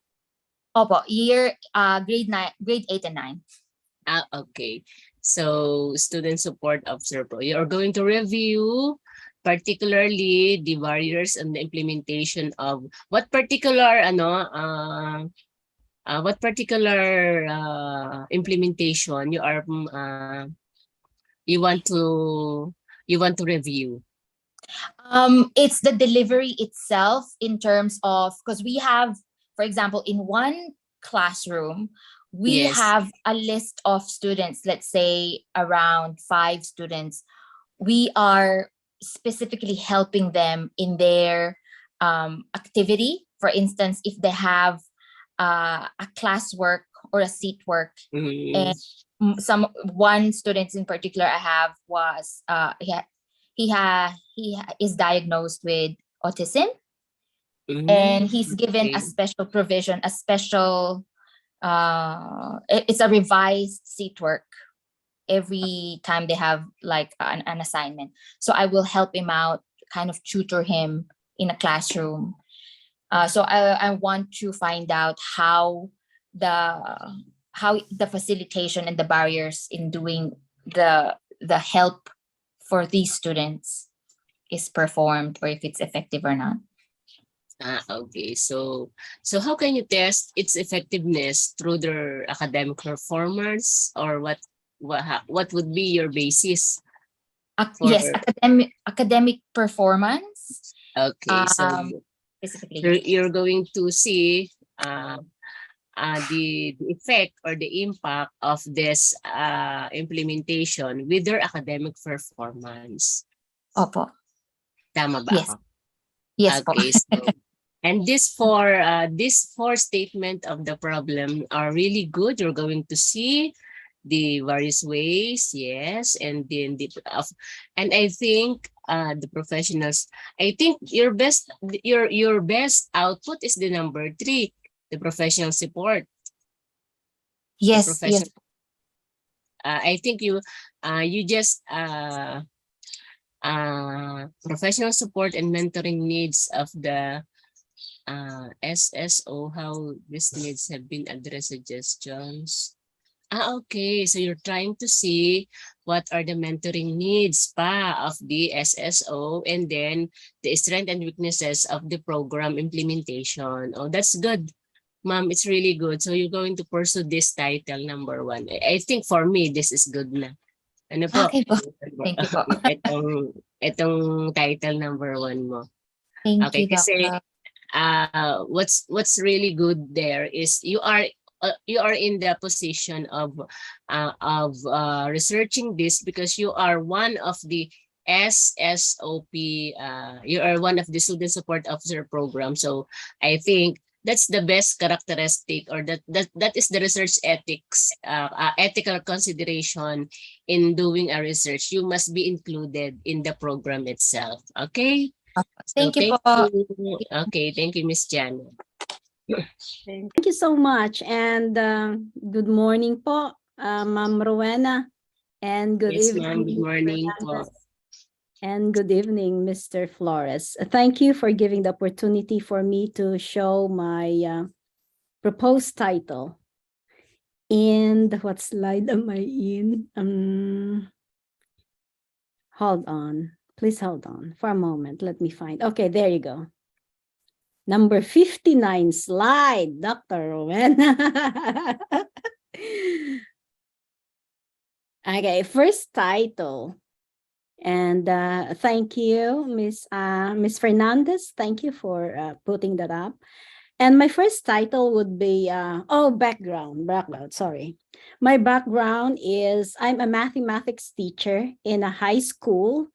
Speaker 10: Opo, year grade 9, grade 8 and 9.
Speaker 3: Okay. So student support officer pro, you're going to review particularly the barriers and the implementation of what particular implementation you are you want to review.
Speaker 10: It's the delivery itself in terms of, because we have, for example, in one classroom, we
Speaker 3: Yes.
Speaker 10: have a list of students, let's say around 5 students. We are specifically helping them in their activity. For instance, if they have a classwork or a seat work, and one student in particular I have was he is diagnosed with autism, and he's given a special provision, a special it's a revised seat work every time they have like an assignment. So I will help him out, kind of tutor him in a classroom. So I want to find out how the facilitation and the barriers in doing the help for these students is performed, or if it's effective or not.
Speaker 3: Okay. So how can you test its effectiveness through their academic performance, or what would be your basis?
Speaker 10: Yes, academic performance.
Speaker 3: Okay, so
Speaker 10: specifically,
Speaker 3: you're going to see the effect or the impact of this implementation with their academic performance.
Speaker 10: Opo.
Speaker 3: Tama ba
Speaker 10: Yes.
Speaker 3: ako?
Speaker 10: Yes
Speaker 3: Okay,
Speaker 10: po.
Speaker 3: so and this four statement of the problem are really good. You're going to see the various ways, yes, and then and I think the professionals, I think your best output is the number 3, the professional support.
Speaker 10: Yes, yes.
Speaker 3: I think you just professional support and mentoring needs of the SSO, how these needs have been addressed, suggestions. Okay. So you're trying to see what are the mentoring needs of the SSO, and then the strengths and weaknesses of the program implementation. Oh, that's good, ma'am. It's really good. So you're going to pursue this title number 1. I think for me, this is good na. Ano po?
Speaker 10: Okay po. Thank you po.
Speaker 3: Itong title number 1 mo.
Speaker 10: Thank
Speaker 3: Okay,
Speaker 10: you,
Speaker 3: kasi
Speaker 10: Doctor.
Speaker 3: what's really good there is you are in the position of researching this because you are one of the SSOP, you are one of the student support officer program. So I think that's the best characteristic, or that is the research ethics, ethical consideration in doing a research. You must be included in the program itself. Okay.
Speaker 10: Thank you po.
Speaker 3: Okay, thank you, Miss Jan.
Speaker 1: Thank you so much, and good morning po, Ma'am Rowena, and good
Speaker 3: Yes,
Speaker 1: evening.
Speaker 3: good morning po.
Speaker 1: And good evening, Mr. Flores. Thank you for giving the opportunity for me to show my proposed title. And what slide am I in? Hold on. Please hold on for a moment. Let me find. Okay, there you go. Number 59 slide, Dr. Rowena. Okay, first title. And thank you, Miss Fernandez. Thank you for putting that up.
Speaker 11: And my first title would be, background, sorry. My background is I'm a mathematics teacher in a high school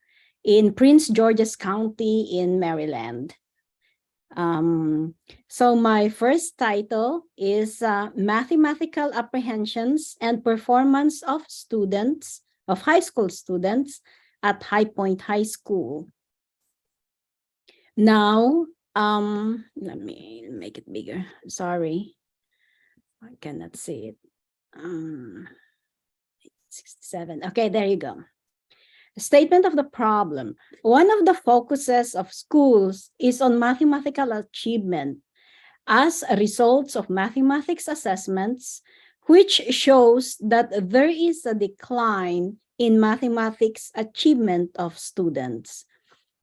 Speaker 11: in Prince George's County in Maryland. So my first title is Mathematical Apprehensions and Performance of Students, of high school students at High Point High School. Now, let me make it bigger. Sorry, I cannot see it. 67. Okay, there you go. Statement of the problem. One of the focuses of schools is on mathematical achievement as a result of mathematics assessments, which shows that there is a decline in mathematics achievement of students.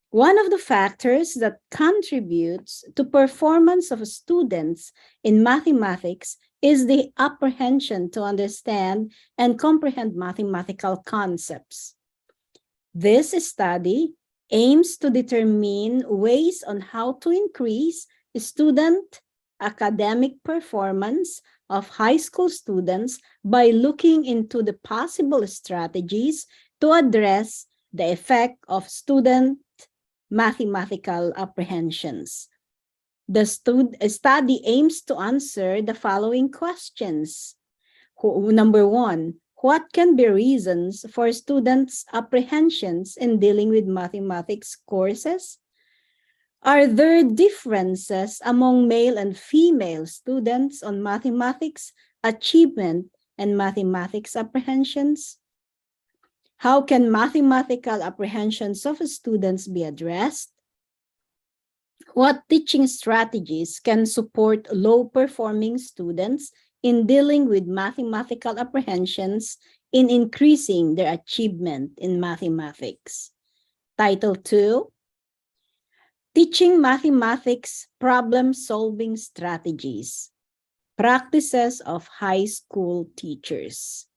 Speaker 11: One of the factors that contributes to performance of students in mathematics is the apprehension to understand and comprehend mathematical concepts. This study aims to determine ways on how to increase student academic performance of high school students by looking into the possible strategies to address the effect of student mathematical apprehensions. The study aims to answer the following questions. Number one, what can be reasons for students' apprehensions in dealing with mathematics courses? Are there differences among male and female students on mathematics achievement and mathematics apprehensions? How can mathematical apprehensions of students be addressed? What teaching strategies can support low-performing students in dealing with mathematical apprehensions in increasing their achievement in mathematics? Title 2, Teaching Mathematics Problem-Solving Strategies, Practices of High School Teachers.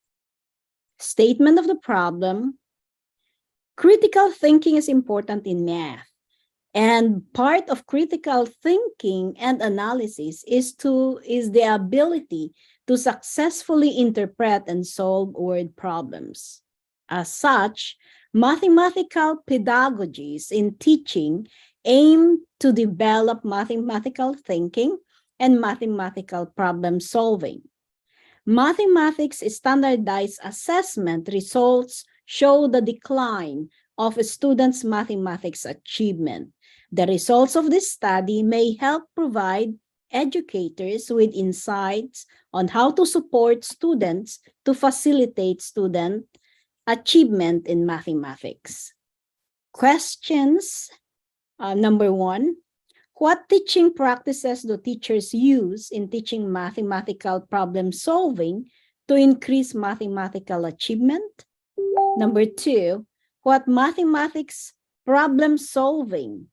Speaker 11: Statement of the problem. Critical thinking is important in math. And part of critical thinking and analysis is the ability to successfully interpret and solve word problems. As such, mathematical pedagogies in teaching aim to develop mathematical thinking and mathematical problem solving. Mathematics standardized assessment results show the decline of a student's mathematics achievement. The results of this study may help provide educators with insights on how to support students to facilitate student achievement in mathematics. Questions. Number one, what teaching practices do teachers use in teaching mathematical problem solving to increase mathematical achievement? Number two, what mathematics problem solving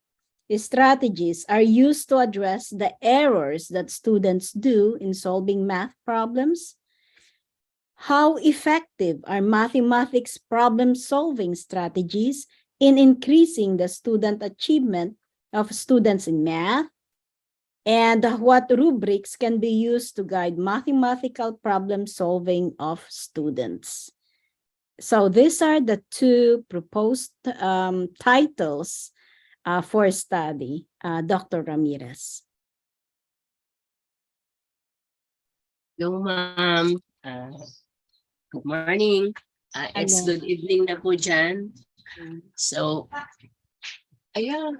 Speaker 11: strategies are used to address the errors that students do in solving math problems? How effective are mathematics problem solving strategies in increasing the student achievement of students in math? And what rubrics can be used to guide mathematical problem solving of students? So these are the two proposed titles for study, Dr. Ramirez.
Speaker 3: Hello, ma'am. Good morning. It's good evening na po dyan. So, ayan.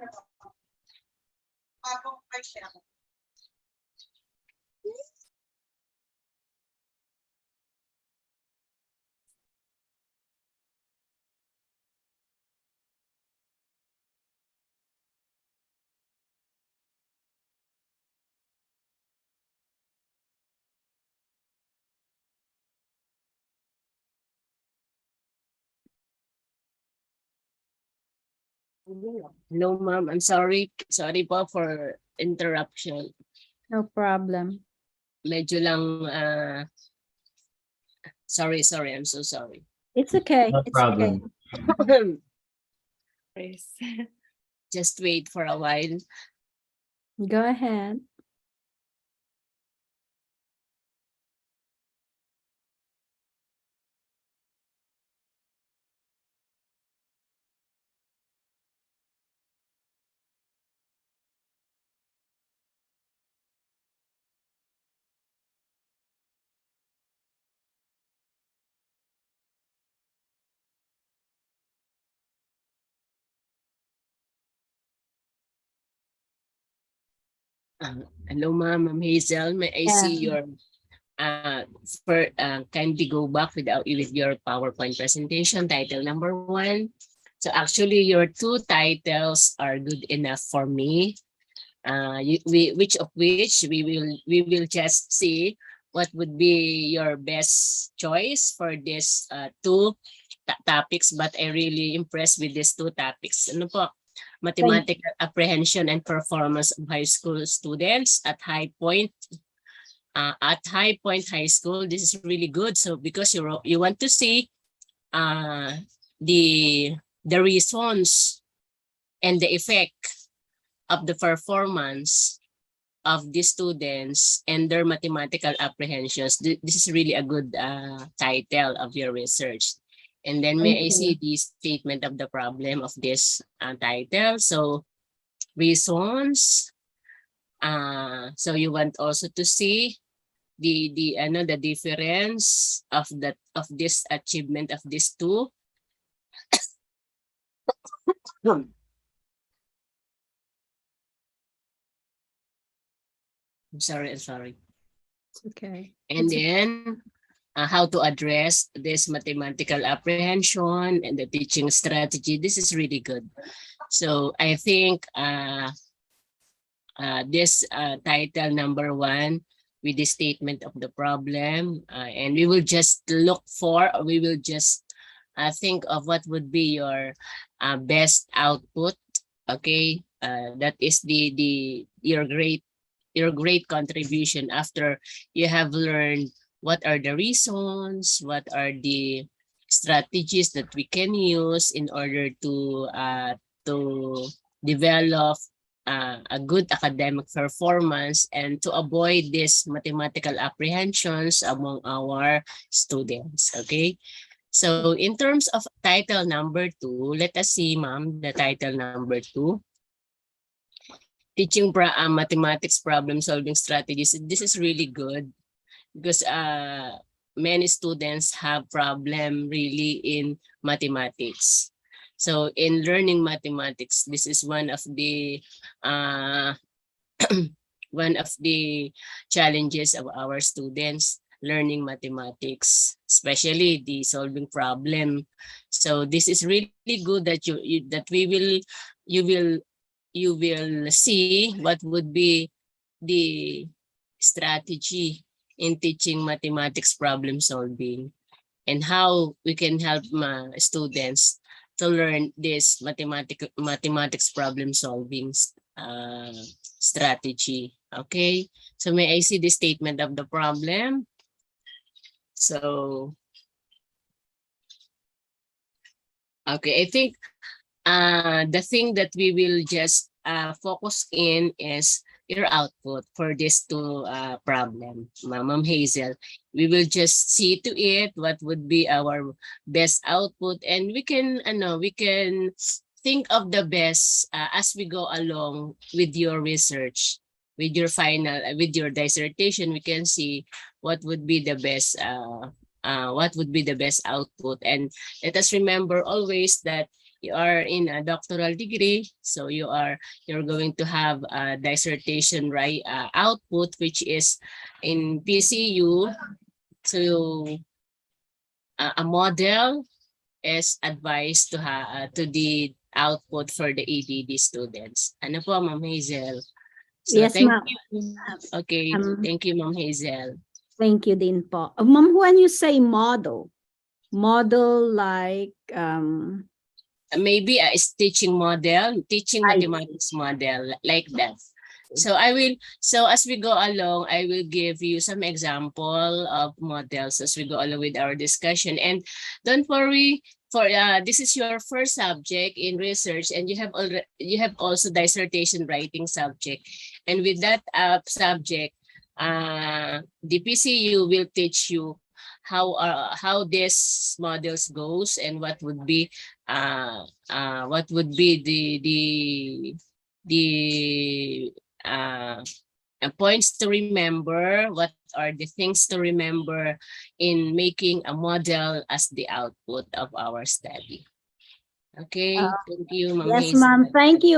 Speaker 3: No, ma'am. I'm sorry. Sorry po for interruption.
Speaker 11: No problem.
Speaker 3: Medyo lang, sorry. I'm so sorry.
Speaker 11: It's okay.
Speaker 7: No
Speaker 11: It's
Speaker 7: problem.
Speaker 11: okay.
Speaker 3: Just wait for a while.
Speaker 11: Go ahead.
Speaker 3: Hello, Ma'am Hazel. May I see your kindly go back with your PowerPoint presentation, title number 1. So actually, your 2 titles are good enough for me. Which we will just see what would be your best choice for this 2 topics. But I really impressed with these 2 topics. Ano po? Mathematical apprehension and performance of high school students at High Point. At High Point High School, this is really good. So because you want to see the reasons and the effect of the performance of the students and their mathematical apprehensions. This is really a good title of your research. And then may I see the statement of the problem of this title. So reasons. So you want also to see the difference of this achievement of these 2. I'm sorry.
Speaker 11: It's okay.
Speaker 3: And then how to address this mathematical apprehension and the teaching strategy. This is really good. So I think this title number 1 with the statement of the problem, and we will just think of what would be your best output. Okay, that is your great contribution after you have learned what are the reasons, what are the strategies that we can use in order to develop a good academic performance and to avoid these mathematical apprehensions among our students. Okay, so in terms of title number 2, let us see, ma'am, the title number 2. Teaching mathematics problem solving strategies. This is really good because many students have problem really in mathematics. So in learning mathematics, this is one of the one of the challenges of our students learning mathematics, especially the solving problem. So this is really good that you will see what would be the strategy in teaching mathematics problem solving and how we can help students to learn this mathematics problem solving strategy. Okay, so may I see the statement of the problem? So okay, I think the thing that we will just focus in is your output for this 2 problem, Ma'am Hazel. We will just see to it what would be our best output, and we can think of the best as we go along with your research, with your with your dissertation. We can see what would be the best output. And let us remember always that you are in a doctoral degree, so you're going to have a dissertation output, which is in PCU. So a model is advised to the output for the ADD students. Ano po, Ma'am Hazel? So
Speaker 11: Yes,
Speaker 3: thank
Speaker 11: ma'am.
Speaker 3: you. Okay, thank you, Ma'am Hazel.
Speaker 11: Thank you din po. Ma'am, when you say model like
Speaker 3: maybe a teaching mathematics model, like that. So as we go along, I will give you some example of models as we go along with our discussion. And don't worry, for this is your first subject in research, and you have also dissertation writing subject. And with that subject, the PCU will teach you how this models goes and what would be the points to remember, what are the things to remember in making a model as the output of our study. Okay, thank you, Ma'am
Speaker 11: yes,
Speaker 3: Hazel.
Speaker 11: ma'am. Thank you.